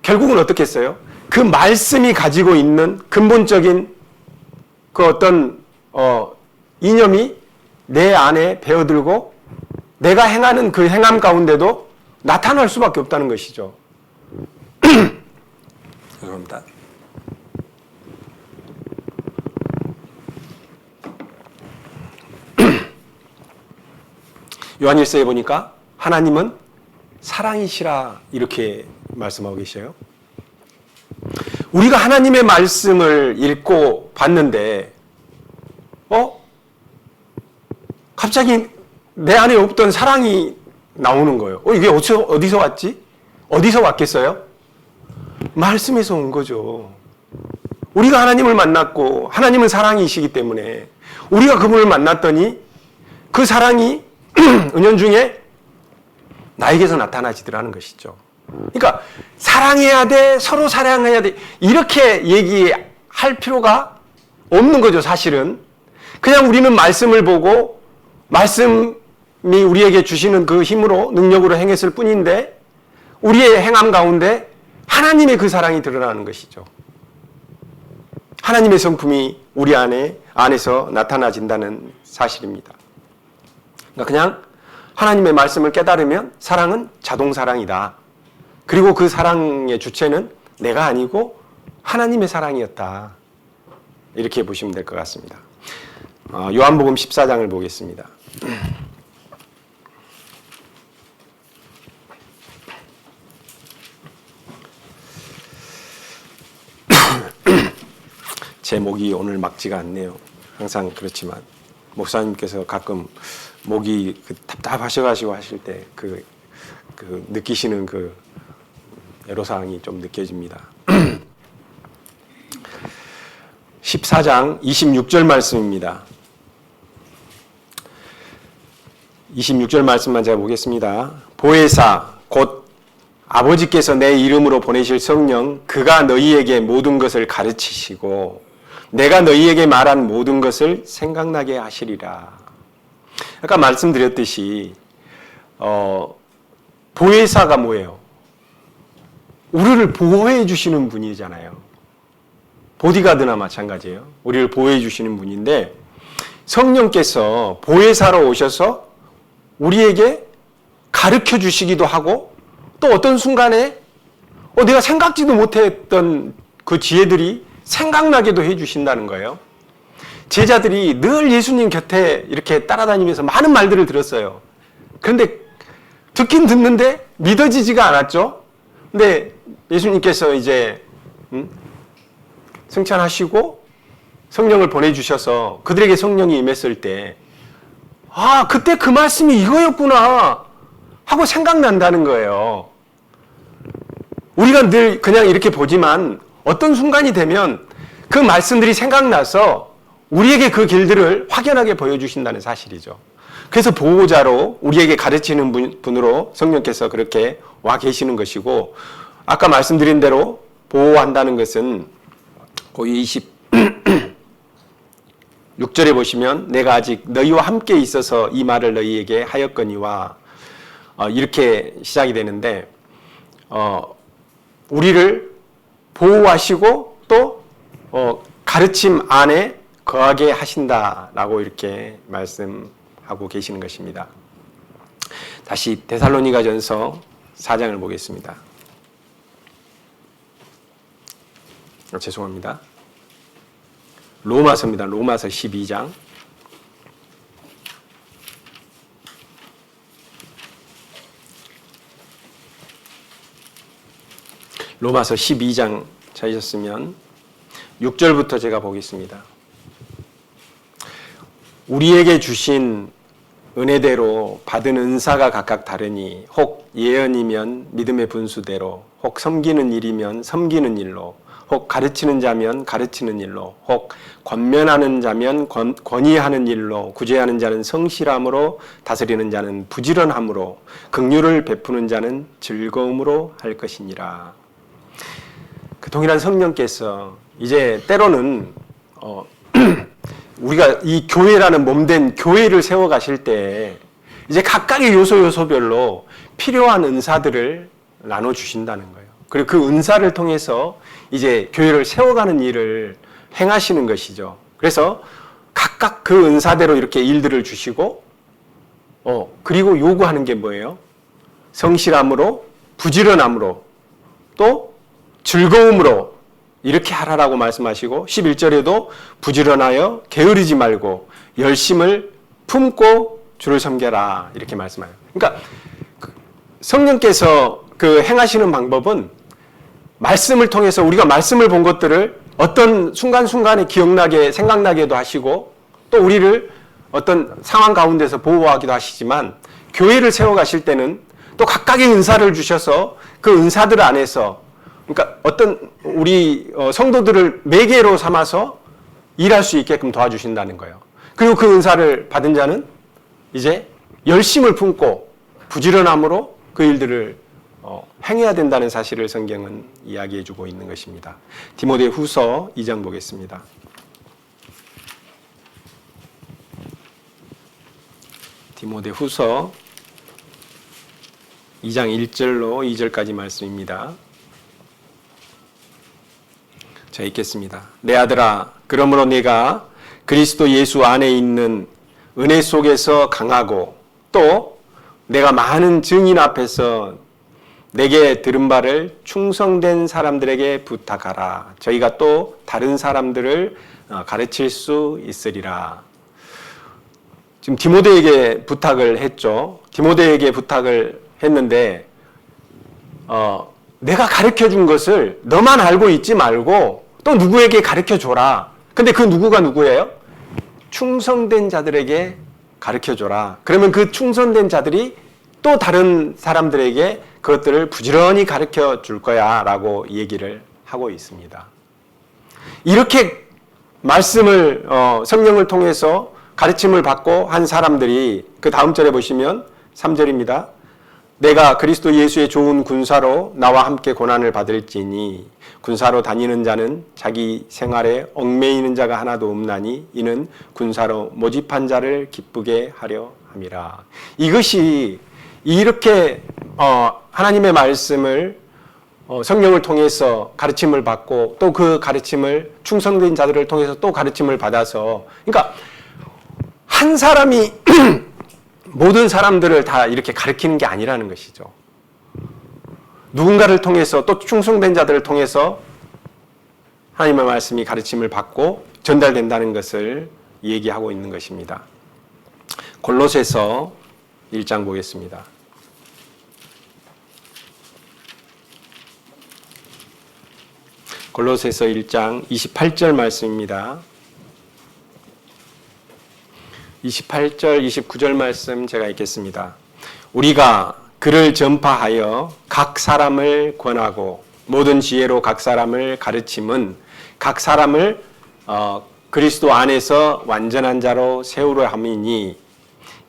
결국은 어떻겠어요? 그 말씀이 가지고 있는 근본적인 그 어떤 이념이 내 안에 배어들고 내가 행하는 그 행함 가운데도 나타날 수밖에 없다는 것이죠. 죄송합니다. 요한일서에 보니까 하나님은 사랑이시라 이렇게 말씀하고 계셔요. 우리가 하나님의 말씀을 읽고 봤는데 갑자기 내 안에 없던 사랑이 나오는 거예요. 이게 어디서 왔지? 어디서 왔겠어요? 말씀에서 온 거죠. 우리가 하나님을 만났고 하나님은 사랑이시기 때문에 우리가 그분을 만났더니 그 사랑이 은연중에 나에게서 나타나지더라는 것이죠. 그러니까 사랑해야 돼, 서로 사랑해야 돼, 이렇게 얘기할 필요가 없는 거죠. 사실은 그냥 우리는 말씀을 보고 말씀이 우리에게 주시는 그 힘으로 능력으로 행했을 뿐인데 우리의 행함 가운데 하나님의 그 사랑이 드러나는 것이죠. 하나님의 성품이 우리 안에서 나타나진다는 사실입니다. 그러니까 그냥 하나님의 말씀을 깨달으면 사랑은 자동 사랑이다. 그리고 그 사랑의 주체는 내가 아니고 하나님의 사랑이었다. 이렇게 보시면 될 것 같습니다. 요한복음 14장을 보겠습니다. 제 목이 오늘 막지가 않네요. 항상 그렇지만 목사님께서 가끔 목이 답답하셔가지고 하실 때 그 느끼시는 그 애로사항이 좀 느껴집니다. 14장 26절 말씀입니다. 26절 말씀만 제가 보겠습니다. 보혜사 곧 아버지께서 내 이름으로 보내실 성령 그가 너희에게 모든 것을 가르치시고 내가 너희에게 말한 모든 것을 생각나게 하시리라. 아까 말씀드렸듯이 보혜사가 뭐예요? 우리를 보호해 주시는 분이잖아요. 보디가드나 마찬가지예요. 우리를 보호해 주시는 분인데 성령께서 보혜사로 오셔서 우리에게 가르쳐 주시기도 하고 또 어떤 순간에 내가 생각지도 못했던 그 지혜들이 생각나게도 해주신다는 거예요. 제자들이 늘 예수님 곁에 이렇게 따라다니면서 많은 말들을 들었어요. 그런데 듣긴 듣는데 믿어지지가 않았죠. 근데 예수님께서 이제 승천하시고 성령을 보내주셔서 그들에게 성령이 임했을 때 그때 그 말씀이 이거였구나 하고 생각난다는 거예요. 우리가 늘 그냥 이렇게 보지만 어떤 순간이 되면 그 말씀들이 생각나서 우리에게 그 길들을 확연하게 보여주신다는 사실이죠. 그래서 보호자로 우리에게 가르치는 분으로 성령께서 그렇게 와 계시는 것이고 아까 말씀드린 대로 보호한다는 것은 거의 26절에 보시면 내가 아직 너희와 함께 있어서 이 말을 너희에게 하였거니와 이렇게 시작이 되는데 우리를 보호하시고 또 가르침 안에 거하게 하신다라고 이렇게 말씀하고 계시는 것입니다. 다시 데살로니가전서 4장을 보겠습니다. 죄송합니다. 로마서입니다. 로마서 12장. 로마서 12장 찾으셨으면 6절부터 제가 보겠습니다. 우리에게 주신 은혜대로 받은 은사가 각각 다르니 혹 예언이면 믿음의 분수대로 혹 섬기는 일이면 섬기는 일로 혹 가르치는 자면 가르치는 일로 혹 권면하는 자면 권위하는 일로 구제하는 자는 성실함으로 다스리는 자는 부지런함으로 긍휼을 베푸는 자는 즐거움으로 할 것이니라. 그 동일한 성령께서 이제 때로는 우리가 이 교회라는 몸된 교회를 세워가실 때 이제 각각의 요소별로 필요한 은사들을 나눠주신다는 거예요. 그리고 그 은사를 통해서 이제 교회를 세워가는 일을 행하시는 것이죠. 그래서 각각 그 은사대로 이렇게 일들을 주시고 그리고 요구하는 게 뭐예요? 성실함으로, 부지런함으로, 또 즐거움으로 이렇게 하라라고 말씀하시고 11절에도 부지런하여 게으르지 말고 열심을 품고 주를 섬겨라 이렇게 말씀해요. 그러니까 성령께서 그 행하시는 방법은 말씀을 통해서 우리가 말씀을 본 것들을 어떤 순간순간에 기억나게 생각나게도 하시고 또 우리를 어떤 상황 가운데서 보호하기도 하시지만 교회를 세워가실 때는 또 각각의 은사를 주셔서 그 은사들 안에서 그러니까 어떤 우리 성도들을 매개로 삼아서 일할 수 있게끔 도와주신다는 거예요. 그리고 그 은사를 받은 자는 이제 열심을 품고 부지런함으로 그 일들을 행해야 된다는 사실을 성경은 이야기해 주고 있는 것입니다. 디모데 후서 2장 보겠습니다. 디모데 후서 2장 1절로 2절까지 말씀입니다. 자, 읽겠습니다. 내 아들아, 그러므로 내가 그리스도 예수 안에 있는 은혜 속에서 강하고 또 내가 많은 증인 앞에서 내게 들은 바를 충성된 사람들에게 부탁하라. 저희가 또 다른 사람들을 가르칠 수 있으리라. 지금 디모데에게 부탁을 했죠. 디모데에게 부탁을 했는데 내가 가르쳐 준 것을 너만 알고 있지 말고 또 누구에게 가르쳐 줘라. 근데 그 누구가 누구예요? 충성된 자들에게 가르쳐 줘라. 그러면 그 충성된 자들이 또 다른 사람들에게 그것들을 부지런히 가르쳐 줄 거야 라고 얘기를 하고 있습니다. 이렇게 말씀을 성령을 통해서 가르침을 받고 한 사람들이 그 다음 절에 보시면 3절입니다. 내가 그리스도 예수의 좋은 군사로 나와 함께 고난을 받을지니 군사로 다니는 자는 자기 생활에 얽매이는 자가 하나도 없나니 이는 군사로 모집한 자를 기쁘게 하려 함이라. 이것이 이렇게 하나님의 말씀을 성령을 통해서 가르침을 받고 또 그 가르침을 충성된 자들을 통해서 또 가르침을 받아서 그러니까 한 사람이 모든 사람들을 다 이렇게 가르치는 게 아니라는 것이죠. 누군가를 통해서 또 충성된 자들을 통해서 하나님의 말씀이 가르침을 받고 전달된다는 것을 얘기하고 있는 것입니다. 골로새서 1장 보겠습니다. 골로새서 1장 28절 말씀입니다. 28절, 29절 말씀 제가 읽겠습니다. 우리가 그를 전파하여 각 사람을 권하고 모든 지혜로 각 사람을 가르침은 각 사람을 그리스도 안에서 완전한 자로 세우려 함이니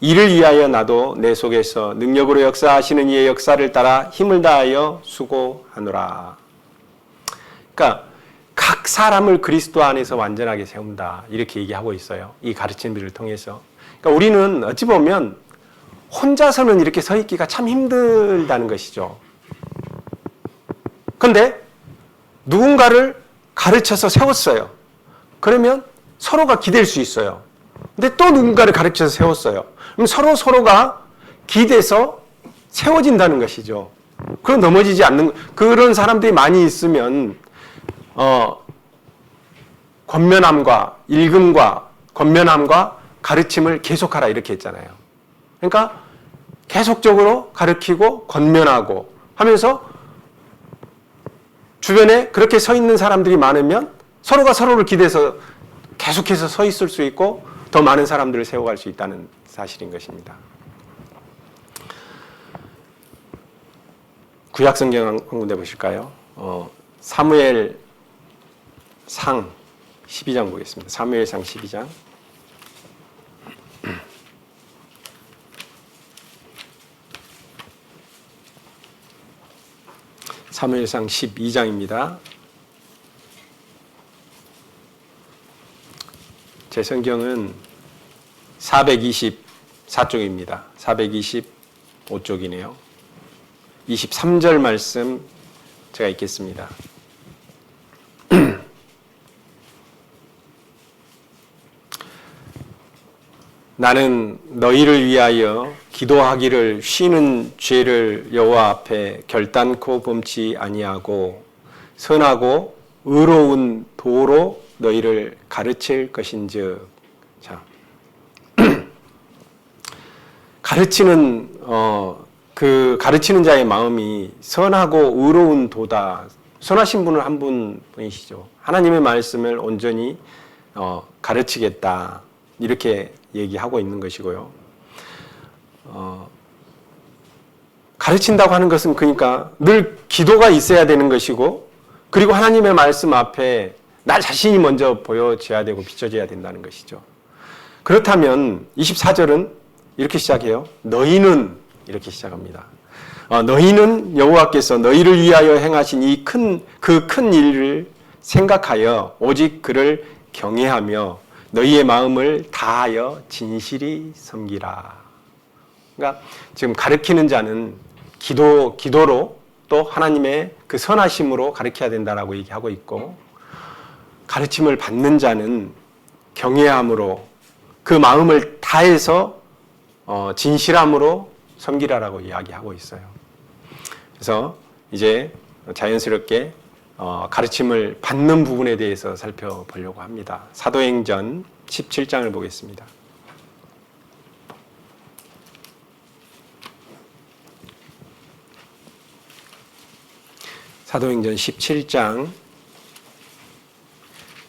이를 위하여 나도 내 속에서 능력으로 역사하시는 이의 역사를 따라 힘을 다하여 수고하노라. 그러니까 각 사람을 그리스도 안에서 완전하게 세운다 이렇게 얘기하고 있어요. 이 가르침들을 통해서. 그러니까 우리는 어찌 보면 혼자서는 이렇게 서 있기가 참 힘들다는 것이죠. 그런데 누군가를 가르쳐서 세웠어요. 그러면 서로가 기댈 수 있어요. 근데 또 누군가를 가르쳐서 세웠어요. 그럼 서로가 기대서 세워진다는 것이죠. 그럼 넘어지지 않는 그런 사람들이 많이 있으면 권면함과 읽음과 권면함과 가르침을 계속하라 이렇게 했잖아요. 그러니까 계속적으로 가르치고 권면하고 하면서 주변에 그렇게 서 있는 사람들이 많으면 서로가 서로를 기대서 계속해서 서 있을 수 있고 더 많은 사람들을 세워갈 수 있다는 사실인 것입니다. 구약성경 한 군데 보실까요? 사무엘상 12장 보겠습니다. 사무엘상 12장. 사무엘상 12장입니다. 제 성경은 424쪽입니다. 425쪽이네요. 23절 말씀 제가 읽겠습니다. 나는 너희를 위하여 기도하기를 쉬는 죄를 여호와 앞에 결단코 범치 아니하고 선하고 의로운 도로 너희를 가르칠 것인즉. 자, 가르치는 그 가르치는 자의 마음이 선하고 의로운 도다. 선하신 분은 한 분이시죠. 하나님의 말씀을 온전히 가르치겠다 이렇게 얘기하고 있는 것이고요. 가르친다고 하는 것은 그러니까 늘 기도가 있어야 되는 것이고, 그리고 하나님의 말씀 앞에 나 자신이 먼저 보여져야 되고 비춰져야 된다는 것이죠. 그렇다면 24절은 이렇게 시작해요. 너희는 이렇게 시작합니다. 너희는 여호와께서 너희를 위하여 행하신 이 큰 일을 생각하여 오직 그를 경외하며 너희의 마음을 다하여 진실이 섬기라. 그러니까 지금 가르치는 자는 기도로 또 하나님의 그 선하심으로 가르쳐야 된다라고 얘기하고 있고, 가르침을 받는 자는 경외함으로 그 마음을 다해서 진실함으로 섬기라라고 이야기하고 있어요. 그래서 이제 자연스럽게 가르침을 받는 부분에 대해서 살펴보려고 합니다. 사도행전 17장을 보겠습니다. 사도행전 17장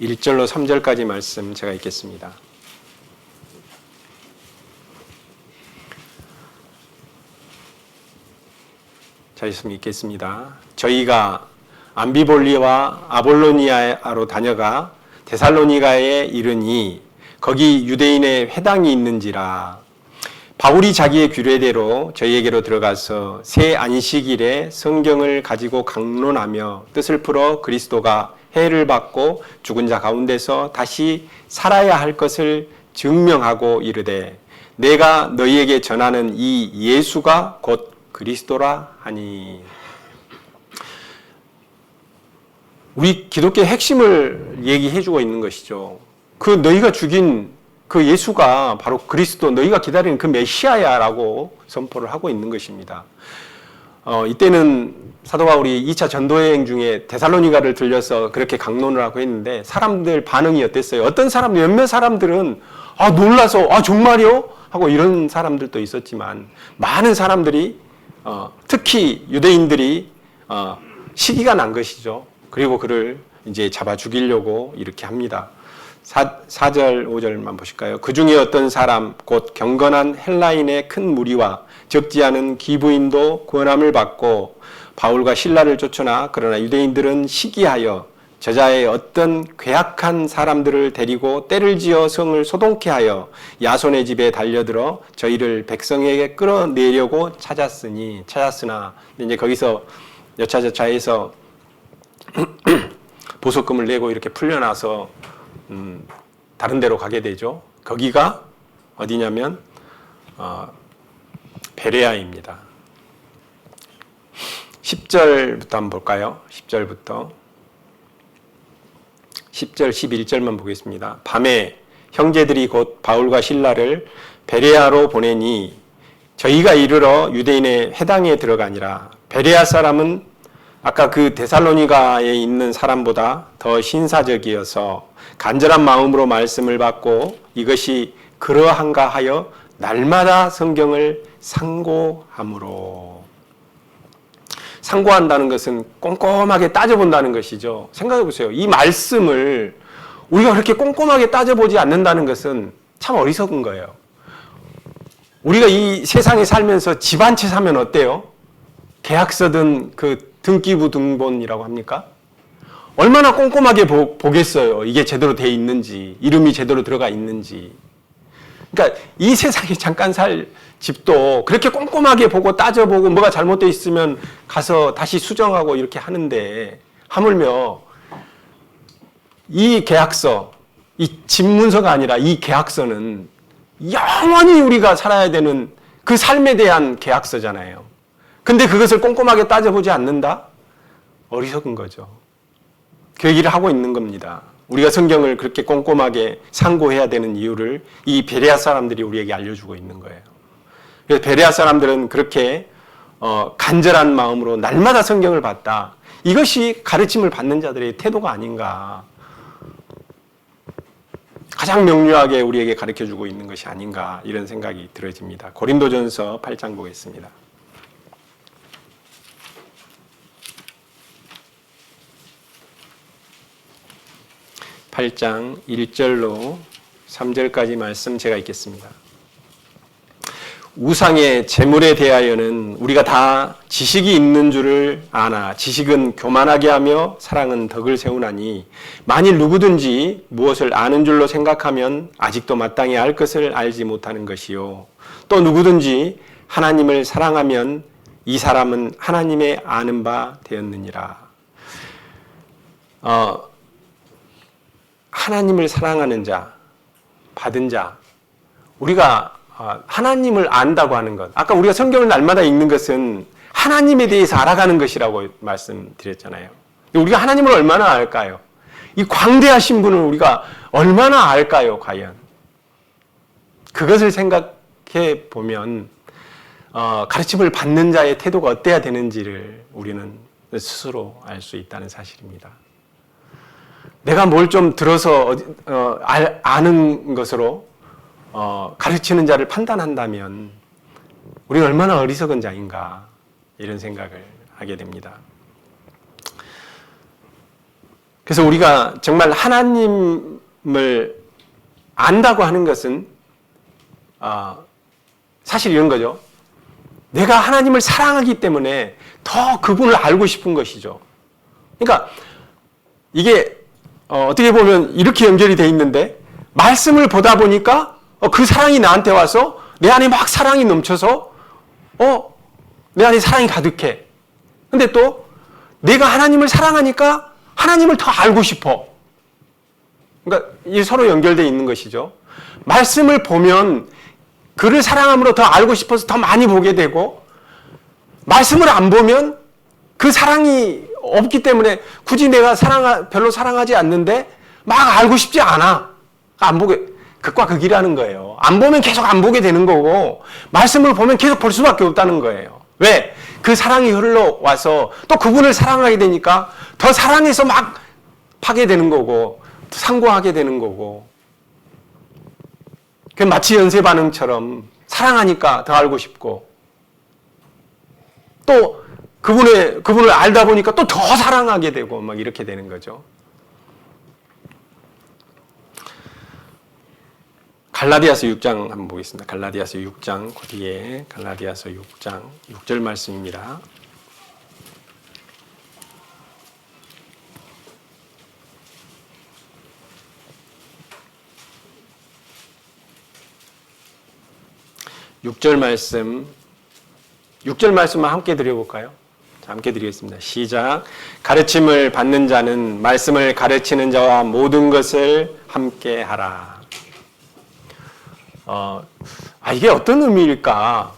1절로 3절까지 말씀 제가 읽겠습니다. 자, 있으면 읽겠습니다. 저희가 암비볼리와 아볼로니아로 다녀가 데살로니가에 이르니 거기 유대인의 회당이 있는지라. 바울이 자기의 규례대로 저희에게로 들어가서 새 안식일에 성경을 가지고 강론하며 뜻을 풀어 그리스도가 해를 받고 죽은 자 가운데서 다시 살아야 할 것을 증명하고 이르되 내가 너희에게 전하는 이 예수가 곧 그리스도라 하니. 우리 기독교의 핵심을 얘기해주고 있는 것이죠. 그 너희가 죽인 그 예수가 바로 그리스도, 너희가 기다리는 그 메시아야라고 선포를 하고 있는 것입니다. 이때는 사도 바울이 2차 전도여행 중에 데살로니가를 들려서 그렇게 강론을 하고 했는데 사람들 반응이 어땠어요? 어떤 사람들, 몇몇 사람들은 놀라서 정말요? 하고 이런 사람들도 있었지만, 많은 사람들이 특히 유대인들이 시기가 난 것이죠. 그리고 그를 이제 잡아 죽이려고 이렇게 합니다. 4절, 5절만 보실까요? 그 중에 어떤 사람, 곧 경건한 헬라인의 큰 무리와 적지 않은 기부인도 구원함을 받고 바울과 실라를 쫓으나 그러나 유대인들은 시기하여 저자의 어떤 괴악한 사람들을 데리고 때를 지어 성을 소동케 하여 야손의 집에 달려들어 저희를 백성에게 끌어내려고 찾았으나 이제 거기서 여차저차해서 보석금을 내고 이렇게 풀려나서 다른 데로 가게 되죠. 거기가 어디냐면 베레아입니다. 10절부터 한번 볼까요? 10절부터 10절, 11절만 보겠습니다. 밤에 형제들이 곧 바울과 실라를 베레아로 보내니 저희가 이르러 유대인의 회당에 들어가니라. 베레아 사람은 아까 그 데살로니가에 있는 사람보다 더 신사적이어서 간절한 마음으로 말씀을 받고 이것이 그러한가 하여 날마다 성경을 상고함으로. 상고한다는 것은 꼼꼼하게 따져본다는 것이죠. 생각해 보세요. 이 말씀을 우리가 그렇게 꼼꼼하게 따져보지 않는다는 것은 참 어리석은 거예요. 우리가 이 세상에 살면서 집 한 채 사면 어때요? 계약서든 그 등기부 등본이라고 합니까? 얼마나 꼼꼼하게 보겠어요. 이게 제대로 돼 있는지, 이름이 제대로 들어가 있는지. 그러니까 이 세상에 잠깐 살 집도 그렇게 꼼꼼하게 보고 따져보고 뭐가 잘못되어 있으면 가서 다시 수정하고 이렇게 하는데, 하물며 이 계약서, 이 집 문서가 아니라 이 계약서는 영원히 우리가 살아야 되는 그 삶에 대한 계약서잖아요. 근데 그것을 꼼꼼하게 따져보지 않는다? 어리석은 거죠. 그 얘기를 하고 있는 겁니다. 우리가 성경을 그렇게 꼼꼼하게 상고해야 되는 이유를 이 베레아 사람들이 우리에게 알려주고 있는 거예요. 그래서 베레아 사람들은 그렇게 간절한 마음으로 날마다 성경을 봤다. 이것이 가르침을 받는 자들의 태도가 아닌가. 가장 명료하게 우리에게 가르쳐주고 있는 것이 아닌가, 이런 생각이 들어집니다. 고린도전서 8장 보겠습니다. 8장 1절로 3절까지 말씀 제가 읽겠습니다. 우상의 재물에 대하여는 우리가 다 지식이 있는 줄을 아나 지식은 교만하게 하며 사랑은 덕을 세우나니 만일 누구든지 무엇을 아는 줄로 생각하면 아직도 마땅히 알 것을 알지 못하는 것이요 또 누구든지 하나님을 사랑하면 이 사람은 하나님의 아는 바 되었느니라. 하나님을 사랑하는 자, 받은 자, 우리가 하나님을 안다고 하는 것. 아까 우리가 성경을 날마다 읽는 것은 하나님에 대해서 알아가는 것이라고 말씀드렸잖아요. 우리가 하나님을 얼마나 알까요? 이 광대하신 분을 우리가 얼마나 알까요, 과연? 그것을 생각해 보면 가르침을 받는 자의 태도가 어때야 되는지를 우리는 스스로 알 수 있다는 사실입니다. 내가 뭘 좀 들어서 아는 것으로 가르치는 자를 판단한다면 우리는 얼마나 어리석은 자인가 이런 생각을 하게 됩니다. 그래서 우리가 정말 하나님을 안다고 하는 것은 사실 이런 거죠. 내가 하나님을 사랑하기 때문에 더 그분을 알고 싶은 것이죠. 그러니까 이게 어떻게 보면 이렇게 연결이 돼 있는데 말씀을 보다 보니까 그 사랑이 나한테 와서 내 안에 막 사랑이 넘쳐서 내 안에 사랑이 가득해. 근데 또 내가 하나님을 사랑하니까 하나님을 더 알고 싶어. 그러니까 이 서로 연결되어 있는 것이죠. 말씀을 보면 그를 사랑함으로 더 알고 싶어서 더 많이 보게 되고 말씀을 안 보면 그 사랑이 없기 때문에 굳이 내가 별로 사랑하지 않는데 막 알고 싶지 않아. 안 보게. 극과 극이라는 거예요. 안 보면 계속 안 보게 되는 거고 말씀을 보면 계속 볼 수밖에 없다는 거예요. 왜? 그 사랑이 흘러와서 또 그분을 사랑하게 되니까 더 사랑해서 막 하게 되는 거고 상고하게 되는 거고 그 마치 연쇄 반응처럼 사랑하니까 더 알고 싶고 또 그분을 알다 보니까 또 더 사랑하게 되고 막 이렇게 되는 거죠. 갈라디아서 6장 한번 보겠습니다. 갈라디아서 6장 그 뒤에 갈라디아서 6장 6절 말씀입니다. 육 절 말씀만 함께 드려볼까요? 자, 함께 드리겠습니다. 시작. 가르침을 받는 자는 말씀을 가르치는 자와 모든 것을 함께 하라. 이게 어떤 의미일까?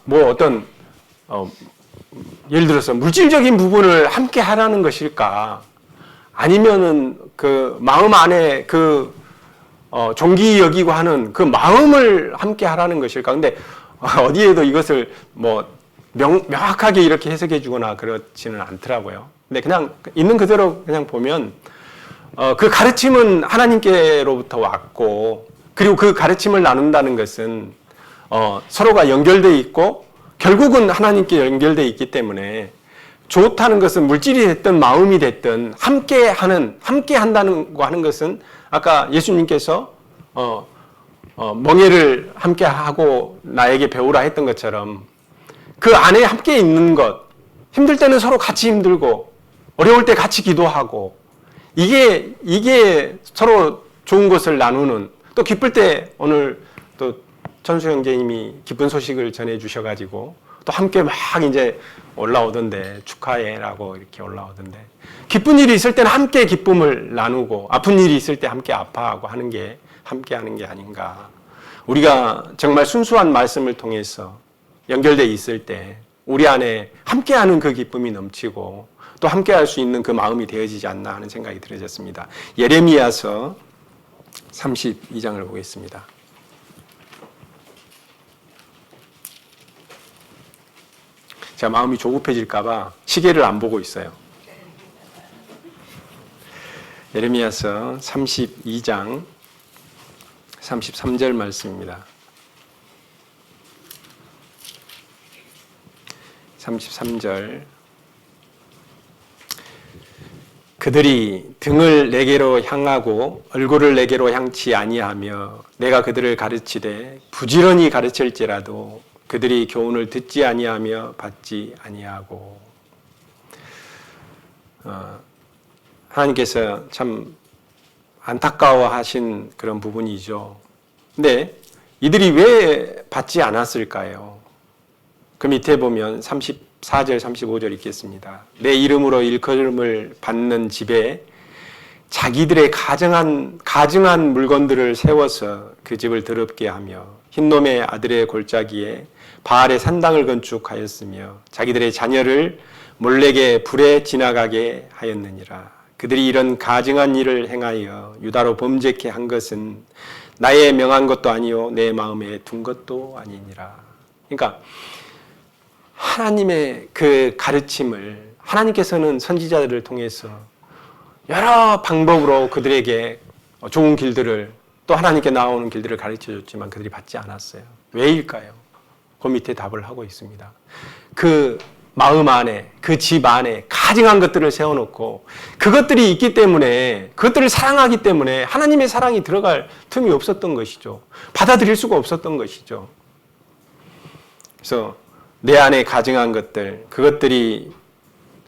예를 들어서 물질적인 부분을 함께 하라는 것일까? 아니면은 그 마음 안에 종기 여기고 하는 그 마음을 함께 하라는 것일까? 근데 어디에도 이것을 명확하게 이렇게 해석해 주거나 그렇지는 않더라고요. 근데 그냥 있는 그대로 그냥 보면 그 가르침은 하나님께로부터 왔고 그리고 그 가르침을 나눈다는 것은 서로가 연결되어 있고 결국은 하나님께 연결되어 있기 때문에 좋다는 것은 물질이 됐든 마음이 됐든 함께 한다는 거 하는 것은 아까 예수님께서 멍에를 함께 하고 나에게 배우라 했던 것처럼 그 안에 함께 있는 것, 힘들 때는 서로 같이 힘들고 어려울 때 같이 기도하고 이게 서로 좋은 것을 나누는 또 기쁠 때 오늘 또 천수 형제님이 기쁜 소식을 전해 주셔가지고 또 함께 막 이제 올라오던데 축하해라고 이렇게 올라오던데 기쁜 일이 있을 때는 함께 기쁨을 나누고 아픈 일이 있을 때 함께 아파하고 하는 게 함께 하는 게 아닌가. 우리가 정말 순수한 말씀을 통해서 연결되어 있을 때 우리 안에 함께하는 그 기쁨이 넘치고 또 함께할 수 있는 그 마음이 되어지지 않나 하는 생각이 들어졌습니다. 예레미야서 32장을 보겠습니다. 제가 마음이 조급해질까 봐 시계를 안 보고 있어요. 예레미야서 32장 33절 말씀입니다. 33절 그들이 등을 내게로 향하고 얼굴을 내게로 향치 아니하며 내가 그들을 가르치되 부지런히 가르칠지라도 그들이 교훈을 듣지 아니하며 받지 아니하고. 하나님께서 참 안타까워하신 그런 부분이죠. 근데 이들이 왜 받지 않았을까요? 그 밑에 보면 34절, 35절 있겠습니다. 내 이름으로 일컬음을 받는 집에 자기들의 가증한 물건들을 세워서 그 집을 더럽게 하며 흰놈의 아들의 골짜기에 바알의 산당을 건축하였으며 자기들의 자녀를 몰렉의 불에 지나가게 하였느니라. 그들이 이런 가증한 일을 행하여 유다로 범죄케 한 것은 나의 명한 것도 아니요 내 마음에 둔 것도 아니니라. 그러니까 하나님의 그 가르침을 하나님께서는 선지자들을 통해서 여러 방법으로 그들에게 좋은 길들을 또 하나님께 나오는 길들을 가르쳐 줬지만 그들이 받지 않았어요. 왜일까요? 그 밑에 답을 하고 있습니다. 그 마음 안에, 그 집 안에 가증한 것들을 세워놓고 그것들이 있기 때문에, 그것들을 사랑하기 때문에 하나님의 사랑이 들어갈 틈이 없었던 것이죠. 받아들일 수가 없었던 것이죠. 그래서 내 안에 가증한 것들, 그것들이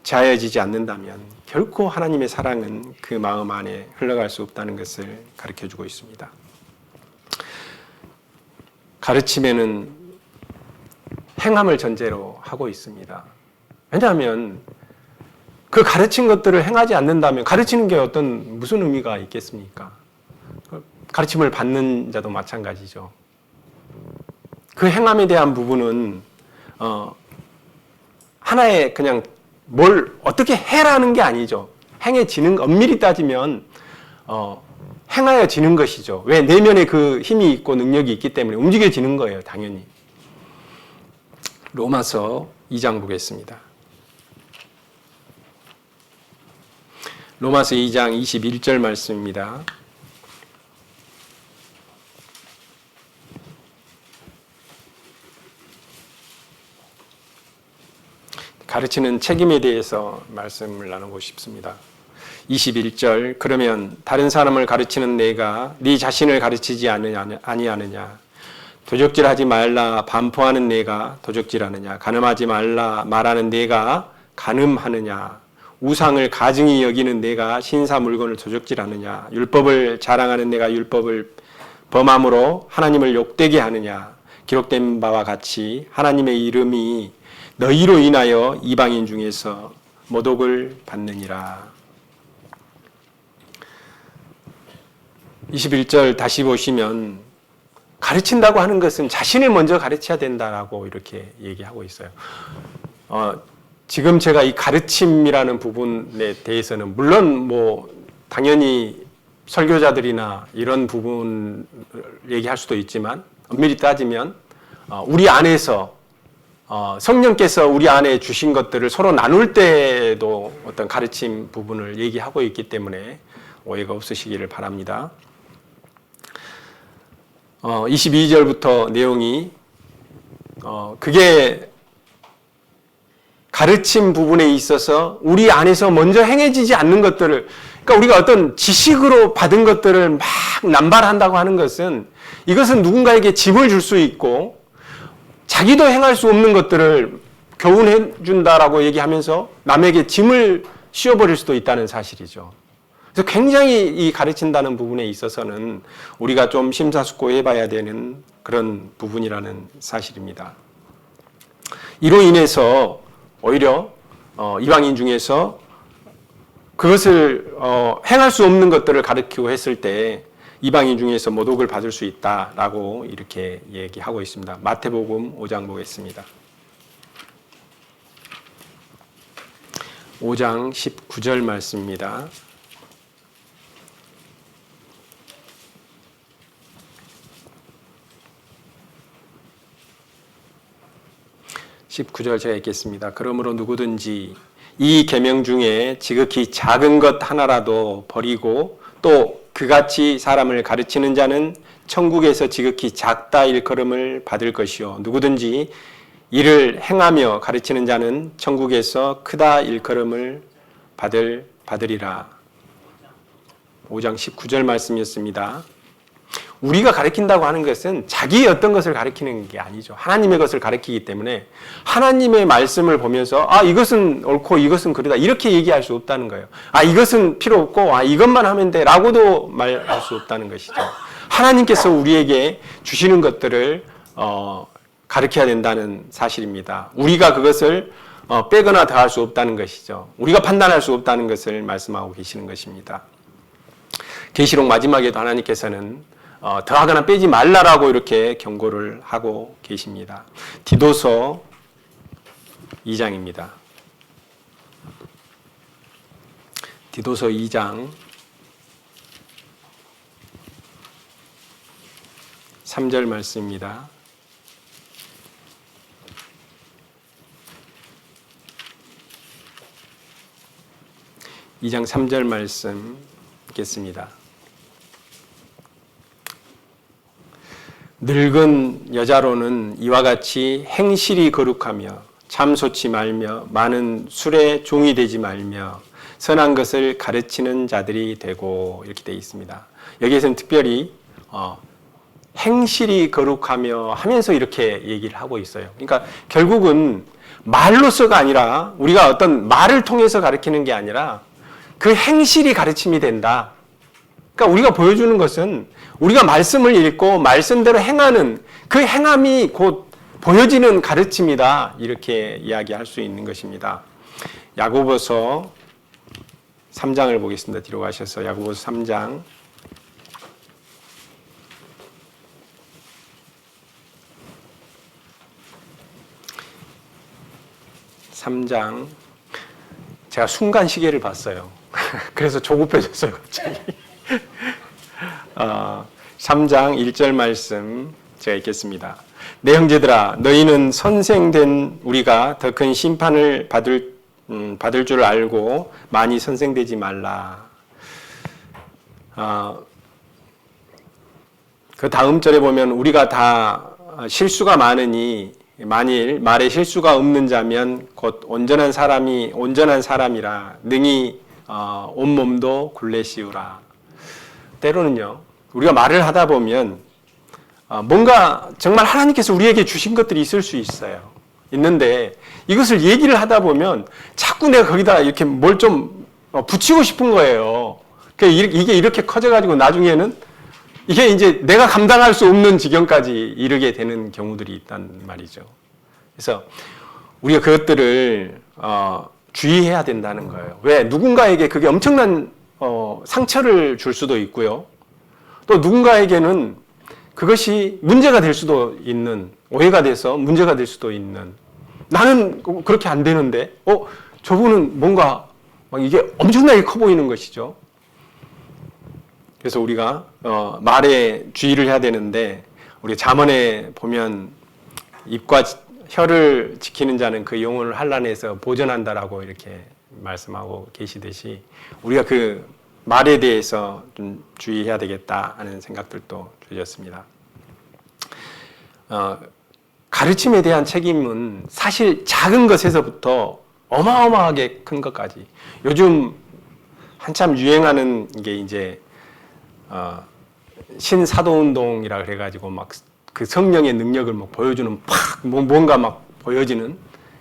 자여지지 않는다면 결코 하나님의 사랑은 그 마음 안에 흘러갈 수 없다는 것을 가르쳐주고 있습니다. 가르침에는 행함을 전제로 하고 있습니다. 왜냐하면 그 가르친 것들을 행하지 않는다면 가르치는 게 무슨 의미가 있겠습니까? 가르침을 받는 자도 마찬가지죠. 그 행함에 대한 부분은 하나의 그냥 뭘 어떻게 해라는 게 아니죠. 행해지는, 엄밀히 따지면 행하여지는 것이죠. 왜? 내면에 그 힘이 있고 능력이 있기 때문에 움직여지는 거예요. 당연히. 로마서 2장 보겠습니다. 로마서 2장 21절 말씀입니다. 가르치는 책임에 대해서 말씀을 나누고 싶습니다. 21절, 그러면 다른 사람을 가르치는 내가 네 자신을 가르치지 아니하느냐? 도적질하지 말라 반포하는 내가 도적질하느냐? 간음하지 말라 말하는 내가 간음하느냐? 우상을 가증히 여기는 내가 신사 물건을 도적질하느냐? 율법을 자랑하는 내가 율법을 범함으로 하나님을 욕되게 하느냐? 기록된 바와 같이 하나님의 이름이 너희로 인하여 이방인 중에서 모독을 받느니라. 21절 다시 보시면 가르친다고 하는 것은 자신을 먼저 가르쳐야 된다라고 이렇게 얘기하고 있어요. 지금 제가 이 가르침이라는 부분에 대해서는 물론 당연히 설교자들이나 이런 부분을 얘기할 수도 있지만 엄밀히 따지면 우리 안에서 성령께서 우리 안에 주신 것들을 서로 나눌 때에도 어떤 가르침 부분을 얘기하고 있기 때문에 오해가 없으시기를 바랍니다. 22절부터 내용이 그게 가르침 부분에 있어서 우리 안에서 먼저 행해지지 않는 것들을, 그러니까 우리가 어떤 지식으로 받은 것들을 막 남발한다고 하는 것은 이것은 누군가에게 짐을 줄 수 있고 자기도 행할 수 없는 것들을 교훈해 준다라고 얘기하면서 남에게 짐을 씌워버릴 수도 있다는 사실이죠. 그래서 굉장히 이 가르친다는 부분에 있어서는 우리가 좀 심사숙고해 봐야 되는 그런 부분이라는 사실입니다. 이로 인해서 오히려 이방인 중에서 그것을 행할 수 없는 것들을 가르치고 했을 때 이방인 중에서 모독을 받을 수 있다라고 이렇게 얘기하고 있습니다. 마태복음 5장 보겠습니다. 5장 19절 말씀입니다. (19절) 제가 읽겠습니다. 그러므로 누구든지 이 계명 중에 지극히 작은 것 하나라도 버리고 또 그같이 사람을 가르치는 자는 천국에서 지극히 작다 일컬음을 받을 것이요 누구든지 이를 행하며 가르치는 자는 천국에서 크다 일컬음을 받을 받으리라. 5장 19절 말씀이었습니다. 우리가 가르친다고 하는 것은 자기의 어떤 것을 가르치는 게 아니죠. 하나님의 것을 가르치기 때문에 하나님의 말씀을 보면서 이것은 옳고 이것은 그르다 이렇게 얘기할 수 없다는 거예요. 이것은 필요 없고 이것만 하면 돼 라고도 말할 수 없다는 것이죠. 하나님께서 우리에게 주시는 것들을 가르쳐야 된다는 사실입니다. 우리가 그것을 빼거나 더할 수 없다는 것이죠. 우리가 판단할 수 없다는 것을 말씀하고 계시는 것입니다. 계시록 마지막에도 하나님께서는 더하거나 빼지 말라라고 이렇게 경고를 하고 계십니다. 디도서 2장입니다. 디도서 2장 3절 말씀입니다. 이 장 3절 말씀 읽겠습니다. 늙은 여자로는 이와 같이 행실이 거룩하며 참소치 말며 많은 술에 종이 되지 말며 선한 것을 가르치는 자들이 되고 이렇게 되어 있습니다. 여기에서는 특별히 행실이 거룩하며 하면서 이렇게 얘기를 하고 있어요. 그러니까 결국은 말로서가 아니라 우리가 어떤 말을 통해서 가르치는 게 아니라 그 행실이 가르침이 된다. 그러니까 우리가 보여주는 것은 우리가 말씀을 읽고 말씀대로 행하는 그 행함이 곧 보여지는 가르침이다. 이렇게 이야기할 수 있는 것입니다. 야고보서 3장을 보겠습니다. 뒤로 가셔서 야고보서 3장 3장 제가 순간 시계를 봤어요. 그래서 조급해졌어요. 갑자기. 3장 1절 말씀 제가 읽겠습니다. 내 형제들아 너희는 선생된 우리가 더 큰 심판을 받을 줄 알고 많이 선생되지 말라. 그 다음 절에 보면 우리가 다 실수가 많으니 만일 말에 실수가 없는 자면 곧 온전한 사람이라 능히 온몸도 굴레시우라. 때로는요 우리가 말을 하다 보면 뭔가 정말 하나님께서 우리에게 주신 것들이 있을 수 있어요. 있는데 이것을 얘기를 하다 보면 자꾸 내가 거기다 이렇게 뭘 좀 붙이고 싶은 거예요. 이게 이렇게 커져가지고 나중에는 이게 이제 내가 감당할 수 없는 지경까지 이르게 되는 경우들이 있단 말이죠. 그래서 우리가 그것들을 주의해야 된다는 거예요. 왜? 누군가에게 그게 엄청난 상처를 줄 수도 있고요. 또 누군가에게는 그것이 문제가 될 수도 있는, 오해가 돼서 문제가 될 수도 있는, 나는 그렇게 안 되는데 저분은 뭔가 막 이게 엄청나게 커 보이는 것이죠. 그래서 우리가 말에 주의를 해야 되는데 우리 잠언에 보면 입과 혀를 지키는 자는 그 영혼을 환난에서 보전한다라고 이렇게 말씀하고 계시듯이 우리가 그 말에 대해서 좀 주의해야 되겠다 하는 생각들도 들렸습니다. 가르침에 대한 책임은 사실 작은 것에서부터 어마어마하게 큰 것까지. 요즘 한참 유행하는 게 이제 신사도운동이라 그래가지고 막 그 성령의 능력을 막 보여주는 뭔가 막 보여지는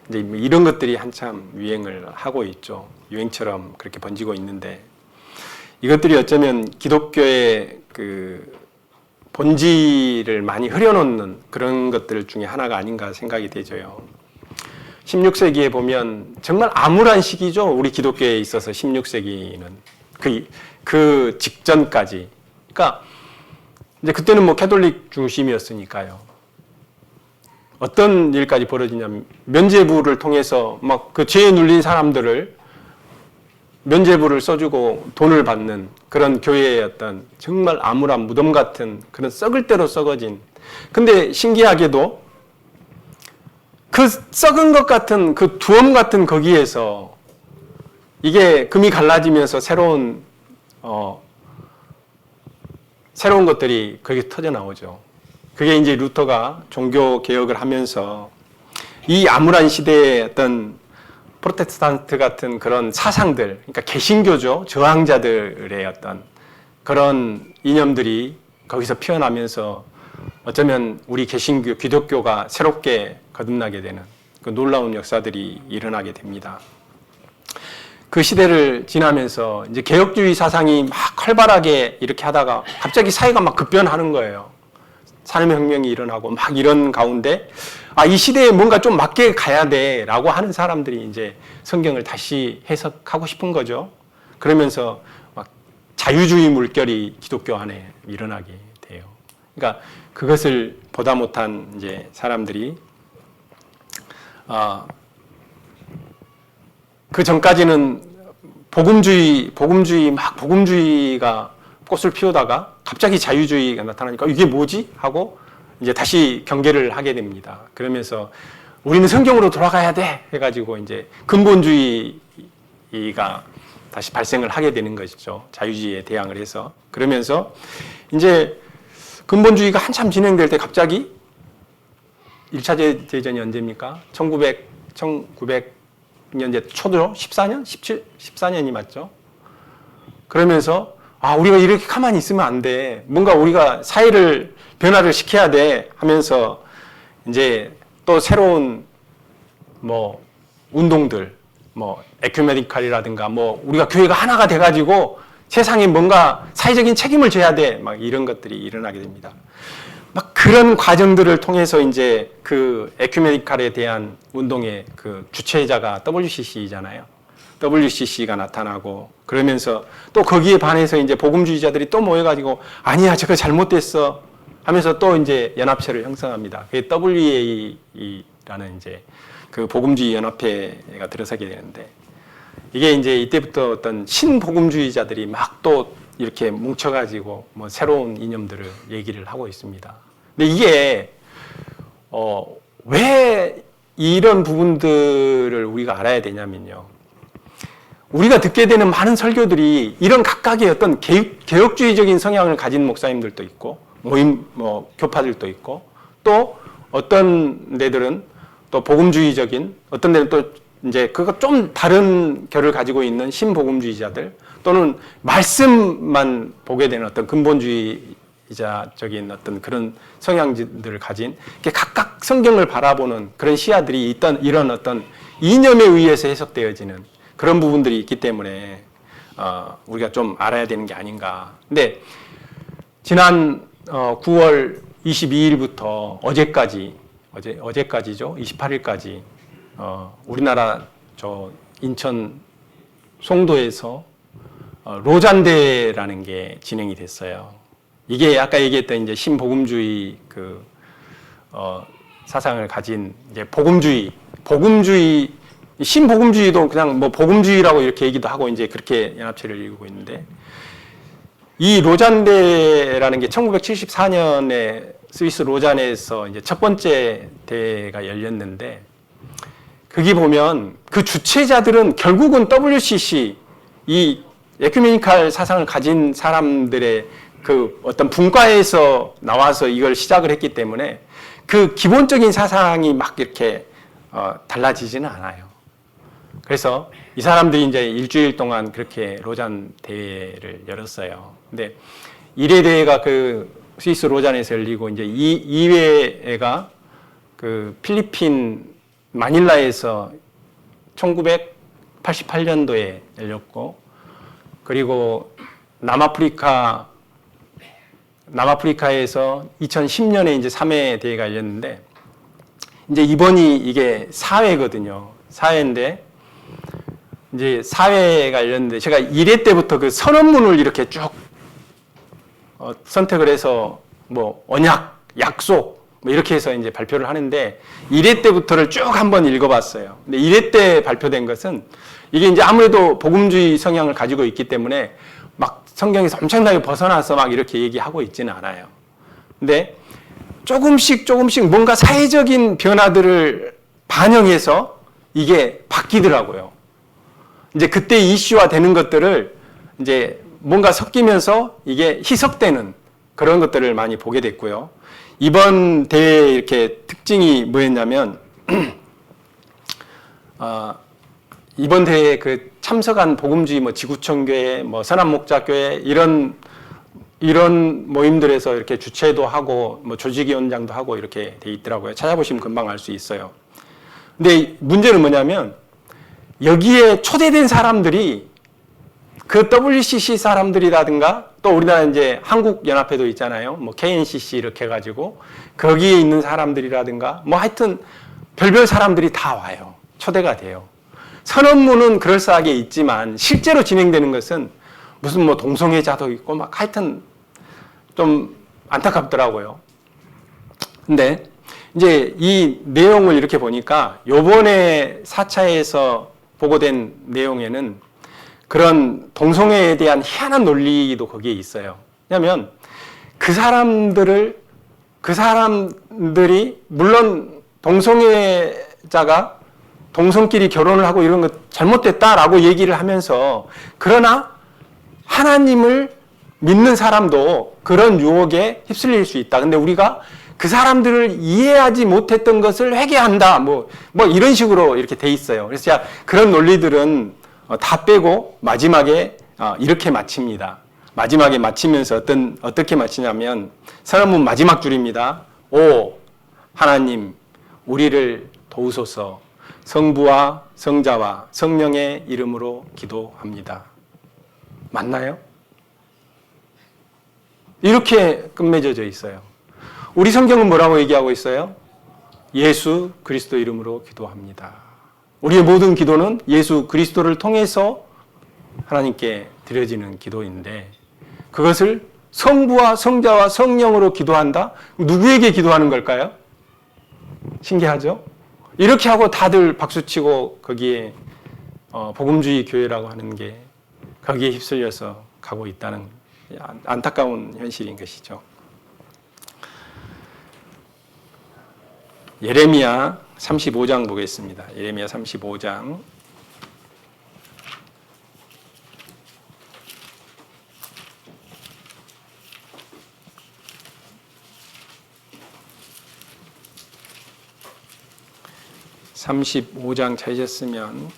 이제 이런 것들이 한참 유행을 하고 있죠. 유행처럼 그렇게 번지고 있는데 이것들이 어쩌면 기독교의 그 본질을 많이 흐려놓는 그런 것들 중에 하나가 아닌가 생각이 되져요. 16세기에 보면 정말 암울한 시기죠. 우리 기독교에 있어서 16세기는 그 직전까지. 그러니까 이제 그때는 뭐 캐톨릭 중심이었으니까요. 어떤 일까지 벌어지냐면 면죄부를 통해서 막 그 죄에 눌린 사람들을 면죄부를 써주고 돈을 받는 그런 교회의 어떤 정말 암울한 무덤 같은 그런 썩을 대로 썩어진. 근데 신기하게도 그 썩은 것 같은 그 두엄 같은 거기에서 이게 금이 갈라지면서 새로운 것들이 거기 터져 나오죠. 그게 이제 루터가 종교 개혁을 하면서 이 암울한 시대의 어떤 프로테스탄트 같은 그런 사상들, 그러니까 개신교죠. 저항자들의 어떤 그런 이념들이 거기서 피어나면서 어쩌면 우리 개신교, 기독교가 새롭게 거듭나게 되는 그 놀라운 역사들이 일어나게 됩니다. 그 시대를 지나면서 이제 개혁주의 사상이 막 활발하게 이렇게 하다가 갑자기 사회가 막 급변하는 거예요. 산업혁명이 일어나고 막 이런 가운데 이 시대에 뭔가 좀 맞게 가야 돼라고 하는 사람들이 이제 성경을 다시 해석하고 싶은 거죠. 그러면서 막 자유주의 물결이 기독교 안에 일어나게 돼요. 그러니까 그것을 보다 못한 이제 사람들이 그 전까지는 복음주의가 꽃을 피우다가 갑자기 자유주의가 나타나니까 이게 뭐지? 하고 이제 다시 경계를 하게 됩니다. 그러면서 우리는 성경으로 돌아가야 돼! 해가지고 이제 근본주의가 다시 발생을 하게 되는 것이죠. 자유주의에 대항을 해서. 그러면서 이제 근본주의가 한참 진행될 때 갑자기 1차 대전이 언제입니까? 1900년대 초죠? 14년? 14년이 맞죠? 그러면서 우리가 이렇게 가만히 있으면 안 돼. 뭔가 우리가 사회를 변화를 시켜야 돼 하면서 이제 또 새로운 운동들, 에큐메니칼이라든가 우리가 교회가 하나가 돼가지고 세상에 뭔가 사회적인 책임을 져야 돼. 막 이런 것들이 일어나게 됩니다. 막 그런 과정들을 통해서 이제 그 에큐메니칼에 대한 운동의 그 주체자가 WCC잖아요. WCC가 나타나고 그러면서 또 거기에 반해서 이제 복음주의자들이 또 모여가지고 아니야 저거 잘못됐어 하면서 또 이제 연합체를 형성합니다. 그게 WEA라는 이제 그 복음주의 연합회가 들어서게 되는데 이게 이제 이때부터 어떤 신복음주의자들이 막 또 이렇게 뭉쳐가지고 새로운 이념들을 얘기를 하고 있습니다. 근데 이게 왜 이런 부분들을 우리가 알아야 되냐면요. 우리가 듣게 되는 많은 설교들이 이런 각각의 어떤 개혁주의적인 성향을 가진 목사님들도 있고, 교파들도 있고, 또 어떤 데들은 또 복음주의적인, 어떤 데는 또 이제 그거 좀 다른 결을 가지고 있는 신복음주의자들, 또는 말씀만 보게 되는 어떤 근본주의자적인 어떤 그런 성향들을 가진, 각각 성경을 바라보는 그런 시야들이 이런 어떤 이념에 의해서 해석되어지는 그런 부분들이 있기 때문에 우리가 좀 알아야 되는 게 아닌가. 근데 지난 9월 22일부터 어제까지죠. 28일까지 우리나라 인천 송도에서 로잔대라는 게 진행이 됐어요. 이게 아까 얘기했던 이제 신복음주의 사상을 가진 이제 신복음주의도 그냥 복음주의라고 이렇게 얘기도 하고 이제 그렇게 연합체를 이루고 있는데 이 로잔대라는 게 1974년에 스위스 로잔에서 이제 첫 번째 대회가 열렸는데 거기 보면 그 주최자들은 결국은 WCC 이 에큐메니칼 사상을 가진 사람들의 그 어떤 분과에서 나와서 이걸 시작을 했기 때문에 그 기본적인 사상이 막 이렇게 달라지지는 않아요. 그래서 이 사람들이 이제 일주일 동안 그렇게 로잔 대회를 열었어요. 근데 1회 대회가 그 스위스 로잔에서 열리고 이제 2회가 그 필리핀 마닐라에서 1988년도에 열렸고 그리고 남아프리카에서 2010년에 이제 3회 대회가 열렸는데 이제 이번이 이게 4회거든요. 4회인데 이제 4회가 열렸는데 제가 1회 때부터 그 선언문을 이렇게 쭉 선택을 해서 언약, 약속 이렇게 해서 이제 발표를 하는데 1회 때부터를 쭉 한번 읽어봤어요. 근데 1회 때 발표된 것은 이게 이제 아무래도 복음주의 성향을 가지고 있기 때문에 막 성경에서 엄청나게 벗어나서 막 이렇게 얘기하고 있지는 않아요. 근데 조금씩 뭔가 사회적인 변화들을 반영해서 이게 바뀌더라고요. 이제 그때 이슈화 되는 것들을 이제 뭔가 섞이면서 이게 희석되는 그런 것들을 많이 보게 됐고요. 이번 대회 이렇게 특징이 뭐였냐면, 이번 대회에 그 참석한 복음주의 뭐 지구촌교회, 뭐 선한목자교회 이런 모임들에서 이렇게 주최도 하고 뭐 조직위원장도 하고 이렇게 돼 있더라고요. 찾아보시면 금방 알 수 있어요. 근데 문제는 뭐냐면 여기에 초대된 사람들이 그 WCC 사람들이라든가 또 우리나라 이제 한국연합회도 있잖아요. 뭐 KNCC 이렇게 해가지고 거기에 있는 사람들이라든가 뭐 하여튼 별별 사람들이 다 와요. 초대가 돼요. 선언문은 그럴싸하게 있지만 실제로 진행되는 것은 무슨 뭐 동성애자도 있고 막 하여튼 좀 안타깝더라고요. 근데 이제 이 내용을 이렇게 보니까 요번에 4차에서 보고된 내용에는 그런 동성애에 대한 희한한 논리도 거기에 있어요. 왜냐하면 그 사람들이 물론 동성애자가 동성끼리 결혼을 하고 이런 거 잘못됐다라고 얘기를 하면서 그러나 하나님을 믿는 사람도 그런 유혹에 휩쓸릴 수 있다. 근데 우리가 그 사람들을 이해하지 못했던 것을 회개한다. 뭐 이런 식으로 이렇게 돼 있어요. 그래서 제가 그런 논리들은 다 빼고 마지막에 이렇게 마칩니다. 마지막에 마치면서 어떻게 마치냐면 선언문 마지막 줄입니다. 오 하나님 우리를 도우소서 성부와 성자와 성령의 이름으로 기도합니다. 맞나요? 이렇게 끝맺어져 있어요. 우리 성경은 뭐라고 얘기하고 있어요? 예수 그리스도 이름으로 기도합니다. 우리의 모든 기도는 예수 그리스도를 통해서 하나님께 드려지는 기도인데 그것을 성부와 성자와 성령으로 기도한다? 누구에게 기도하는 걸까요? 신기하죠? 이렇게 하고 다들 박수치고 거기에 복음주의 교회라고 하는 게 거기에 휩쓸려서 가고 있다는 안타까운 현실인 것이죠. 예레미야 35장 보겠습니다. 예레미야 35장 35장 찾으셨으면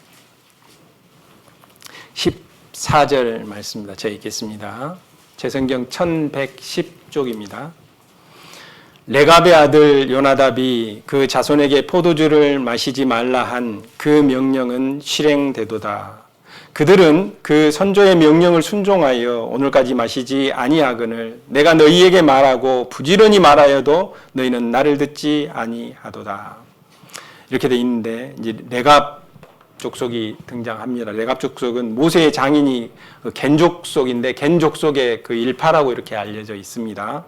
14절 말씀입니다. 제가 읽겠습니다. 제 성경 1110쪽입니다. 레갑의 아들 요나답이 그 자손에게 포도주를 마시지 말라 한 그 명령은 실행되도다. 그들은 그 선조의 명령을 순종하여 오늘까지 마시지 아니하거늘 내가 너희에게 말하고 부지런히 말하여도 너희는 나를 듣지 아니하도다. 이렇게 돼 있는데 이제 레갑 족속이 등장합니다. 레갑 족속은 모세의 장인이 겐 족속인데 겐 족속의 그 일파라고 이렇게 알려져 있습니다.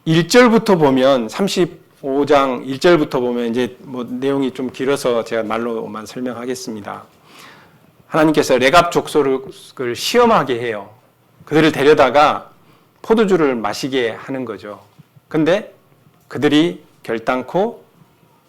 1절부터 보면 35장 1절부터 보면 이제 뭐 내용이 좀 길어서 제가 말로만 설명하겠습니다. 하나님께서 레갑 족속을 시험하게 해요. 그들을 데려다가 포도주를 마시게 하는 거죠. 근데 그들이 결단코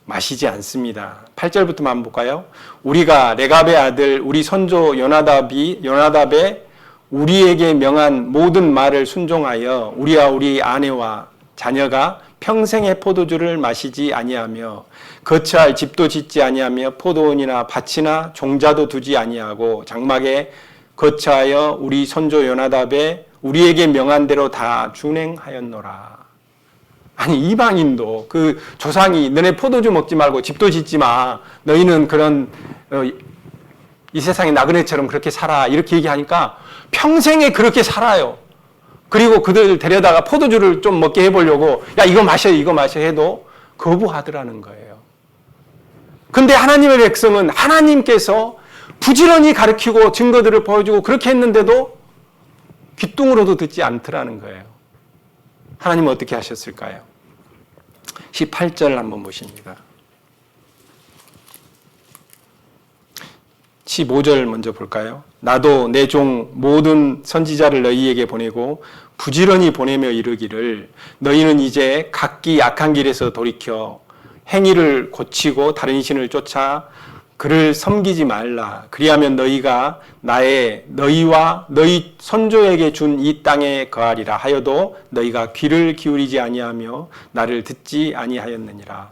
마시지 않습니다. 8절부터만 한번 볼까요? 우리가 레갑의 아들 우리 선조 요나답의 우리에게 명한 모든 말을 순종하여 우리와 우리 아내와 자녀가 평생의 포도주를 마시지 아니하며 거처할 집도 짓지 아니하며 포도원이나 밭이나 종자도 두지 아니하고 장막에 거처하여 우리 선조 요나답의 우리에게 명한 대로 다 준행하였노라. 아니 이방인도 그 조상이 너네 포도주 먹지 말고 집도 짓지 마. 너희는 그런 이 세상의 나그네처럼 그렇게 살아. 이렇게 얘기하니까 평생에 그렇게 살아요. 그리고 그들 데려다가 포도주를 좀 먹게 해보려고 야 이거 마셔 해도 거부하더라는 거예요. 근데 하나님의 백성은 하나님께서 부지런히 가르치고 증거들을 보여주고 그렇게 했는데도 귀뚱으로도 듣지 않더라는 거예요. 하나님은 어떻게 하셨을까요? 18절 한번 보십니다. 15절 먼저 볼까요? 나도 내 종 모든 선지자를 너희에게 보내고 부지런히 보내며 이르기를 너희는 이제 각기 악한 길에서 돌이켜 행위를 고치고 다른 신을 쫓아 그를 섬기지 말라. 그리하면 너희가 너희와 너희 선조에게 준 이 땅에 거하리라 하여도 너희가 귀를 기울이지 아니하며 나를 듣지 아니하였느니라.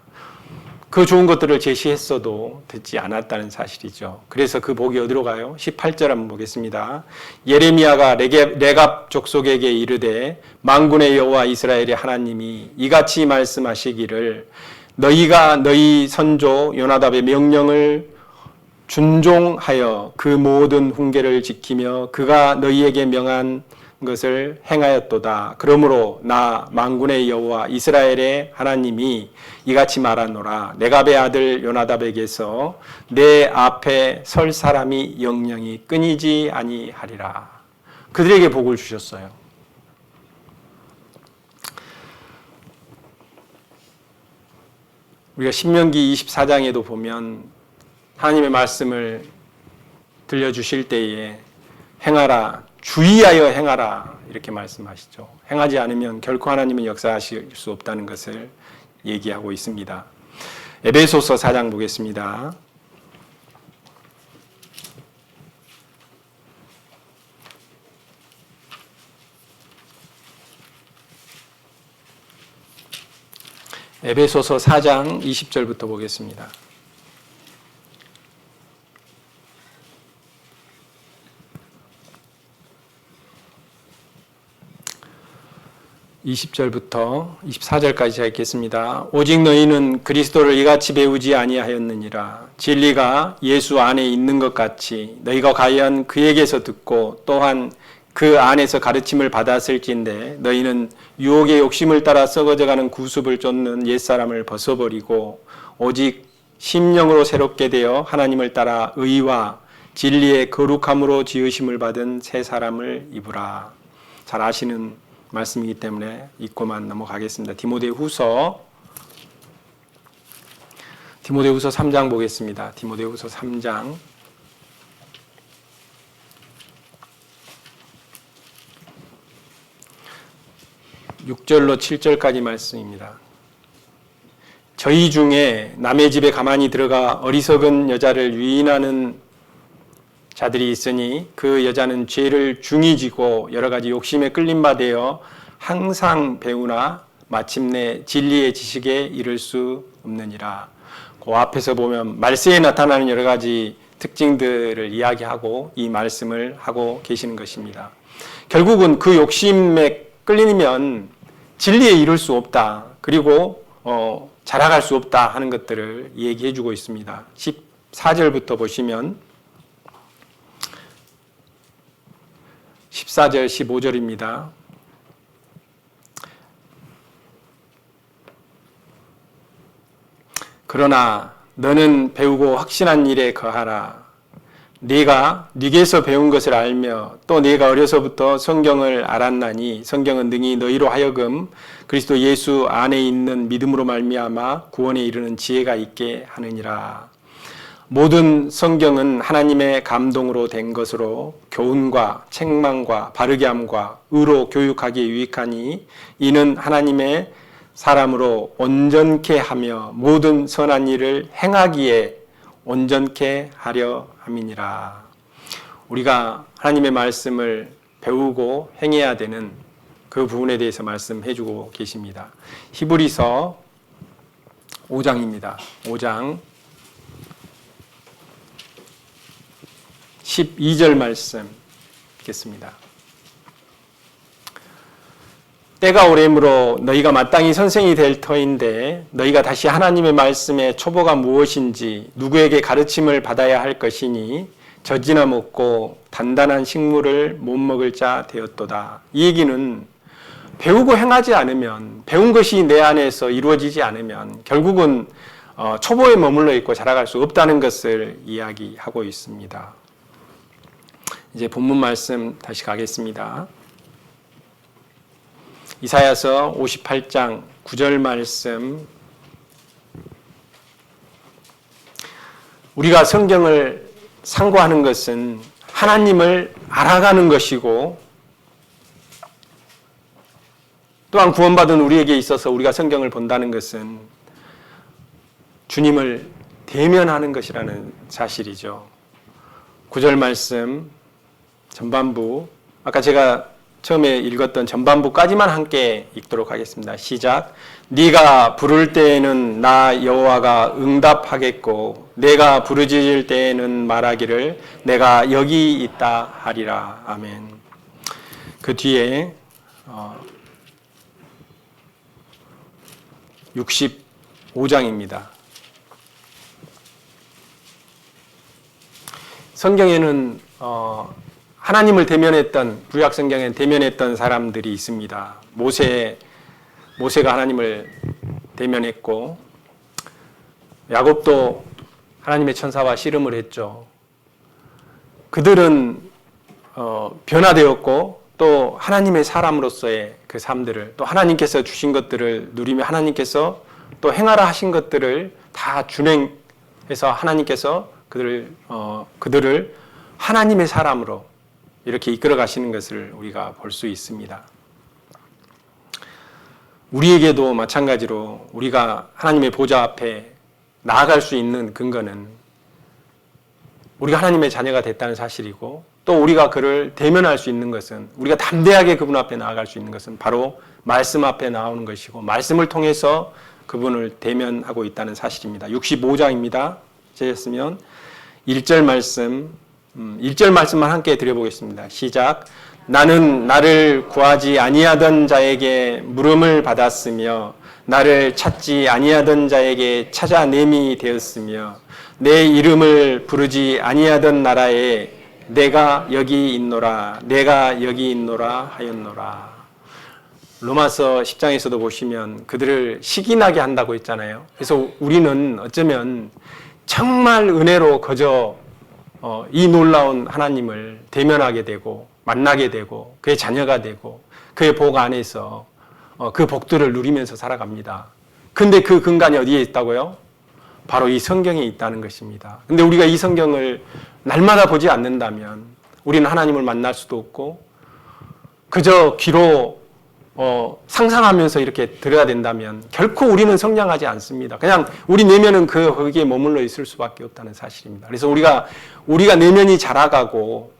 그 좋은 것들을 제시했어도 듣지 않았다는 사실이죠. 그래서 그 복이 어디로 가요? 18절 한번 보겠습니다. 예레미야가 레갑 족속에게 이르되 만군의 여호와 이스라엘의 하나님이 이같이 말씀하시기를 너희가 너희 선조 요나답의 명령을 준종하여 그 모든 훈계를 지키며 그가 너희에게 명한 것을 행하였도다. 그러므로 나 만군의 여호와 이스라엘의 하나님이 이같이 말하노라. 레갑의 아들 요나답에게서 내 앞에 설 사람이 영영이 끊이지 아니하리라. 그들에게 복을 주셨어요. 우리가 신명기 24장에도 보면 하나님의 말씀을 들려주실 때에 행하라, 주의하여 행하라 이렇게 말씀하시죠. 행하지 않으면 결코 하나님은 역사하실 수 없다는 것을 얘기하고 있습니다. 에베소서 4장 보겠습니다. 에베소서 4장 20절부터 보겠습니다. 20절부터 24절까지 읽겠습니다. 오직 너희는 그리스도를 이같이 배우지 아니하였느니라. 진리가 예수 안에 있는 것 같이 너희가 과연 그에게서 듣고 또한 그 안에서 가르침을 받았을진데 너희는 유혹의 욕심을 따라 썩어져가는 구습을 쫓는 옛사람을 벗어버리고 오직 심령으로 새롭게 되어 하나님을 따라 의와 진리의 거룩함으로 지으심을 받은 새 사람을 입으라. 잘 아시는 말씀이기 때문에 읽고만 넘어가겠습니다. 디모데후서 3장 보겠습니다. 디모데후서 3장 6절로 7절까지 말씀입니다. 저희 중에 남의 집에 가만히 들어가 어리석은 여자를 유인하는 자들이 있으니 그 여자는 죄를 중히 지고 여러 가지 욕심에 끌림 받아 항상 배우나 마침내 진리의 지식에 이를 수 없느니라. 그 앞에서 보면 말세에 나타나는 여러 가지 특징들을 이야기하고 이 말씀을 하고 계시는 것입니다. 결국은 그 욕심에 끌리면 진리에 이를 수 없다. 그리고 자라갈 수 없다 하는 것들을 얘기해 주고 있습니다. 14절부터 보시면 14절, 15절입니다. 그러나 너는 배우고 확신한 일에 거하라. 네가 네게서 배운 것을 알며 또 네가 어려서부터 성경을 알았나니 성경은 능히 너희로 하여금 그리스도 예수 안에 있는 믿음으로 말미암아 구원에 이르는 지혜가 있게 하느니라. 모든 성경은 하나님의 감동으로 된 것으로 교훈과 책망과 바르게 함과 의로 교육하기에 유익하니 이는 하나님의 사람으로 온전케 하며 모든 선한 일을 행하기에 온전케 하려 함이니라. 우리가 하나님의 말씀을 배우고 행해야 되는 그 부분에 대해서 말씀해 주고 계십니다. 히브리서 5장입니다. 5장 12절 말씀 읽겠습니다. 때가 오래므로 너희가 마땅히 선생이 될 터인데 너희가 다시 하나님의 말씀의 초보가 무엇인지 누구에게 가르침을 받아야 할 것이니 젖이나 먹고 단단한 식물을 못 먹을 자 되었도다. 이 얘기는 배우고 행하지 않으면, 배운 것이 내 안에서 이루어지지 않으면 결국은 초보에 머물러 있고 자라갈 수 없다는 것을 이야기하고 있습니다. 이제 본문 말씀 다시 가겠습니다. 이사야서 58장 9절 말씀. 우리가 성경을 상고하는 것은 하나님을 알아가는 것이고 또한 구원받은 우리에게 있어서 우리가 성경을 본다는 것은 주님을 대면하는 것이라는 사실이죠. 9절 말씀 전반부, 아까 제가 처음에 읽었던 전반부까지만 함께 읽도록 하겠습니다. 시작. 네가 부를 때에는 나 여호와가 응답하겠고 내가 부르짖을 때에는 말하기를 내가 여기 있다 하리라. 아멘. 그 뒤에 65장입니다. 성경에는 하나님을 대면했던, 구약 성경에 대면했던 사람들이 있습니다. 모세가 하나님을 대면했고, 야곱도 하나님의 천사와 씨름을 했죠. 그들은 변화되었고, 또 하나님의 사람으로서의 그 삶들을, 또 하나님께서 주신 것들을 누리며 하나님께서 또 행하라 하신 것들을 다 준행해서 하나님께서 그들을 하나님의 사람으로 이렇게 이끌어 가시는 것을 우리가 볼 수 있습니다. 우리에게도 마찬가지로 우리가 하나님의 보좌 앞에 나아갈 수 있는 근거는 우리가 하나님의 자녀가 됐다는 사실이고, 또 우리가 그를 대면할 수 있는 것은, 우리가 담대하게 그분 앞에 나아갈 수 있는 것은 바로 말씀 앞에 나오는 것이고, 말씀을 통해서 그분을 대면하고 있다는 사실입니다. 65장입니다. 제였으면 1절 말씀만 함께 드려보겠습니다. 시작. 나는 나를 구하지 아니하던 자에게 물음을 받았으며 나를 찾지 아니하던 자에게 찾아냄이 되었으며 내 이름을 부르지 아니하던 나라에 내가 여기 있노라 하였노라. 로마서 10장에서도 보시면 그들을 시기나게 한다고 했잖아요. 그래서 우리는 어쩌면 정말 은혜로 거저 이 놀라운 하나님을 대면하게 되고 만나게 되고 그의 자녀가 되고 그의 복 안에서 그 복들을 누리면서 살아갑니다. 근데 그 근간이 어디에 있다고요? 바로 이 성경에 있다는 것입니다. 근데 우리가 이 성경을 날마다 보지 않는다면 우리는 하나님을 만날 수도 없고, 그저 귀로 상상하면서 이렇게 들어야 된다면 결코 우리는 성장하지 않습니다. 그냥 우리 내면은 거기에 머물러 있을 수밖에 없다는 사실입니다. 그래서 우리가 내면이 자라가고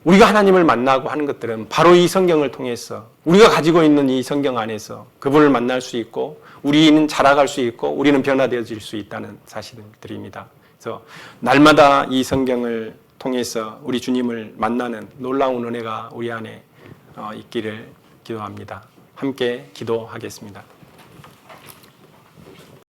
우리가 하나님을 만나고 하는 것들은 바로 이 성경을 통해서, 우리가 가지고 있는 이 성경 안에서 그분을 만날 수 있고 우리는 자라갈 수 있고 우리는 변화되어질 수 있다는 사실들입니다. 그래서 날마다 이 성경을 통해서 우리 주님을 만나는 놀라운 은혜가 우리 안에 있기를 기도합니다. 함께 기도하겠습니다.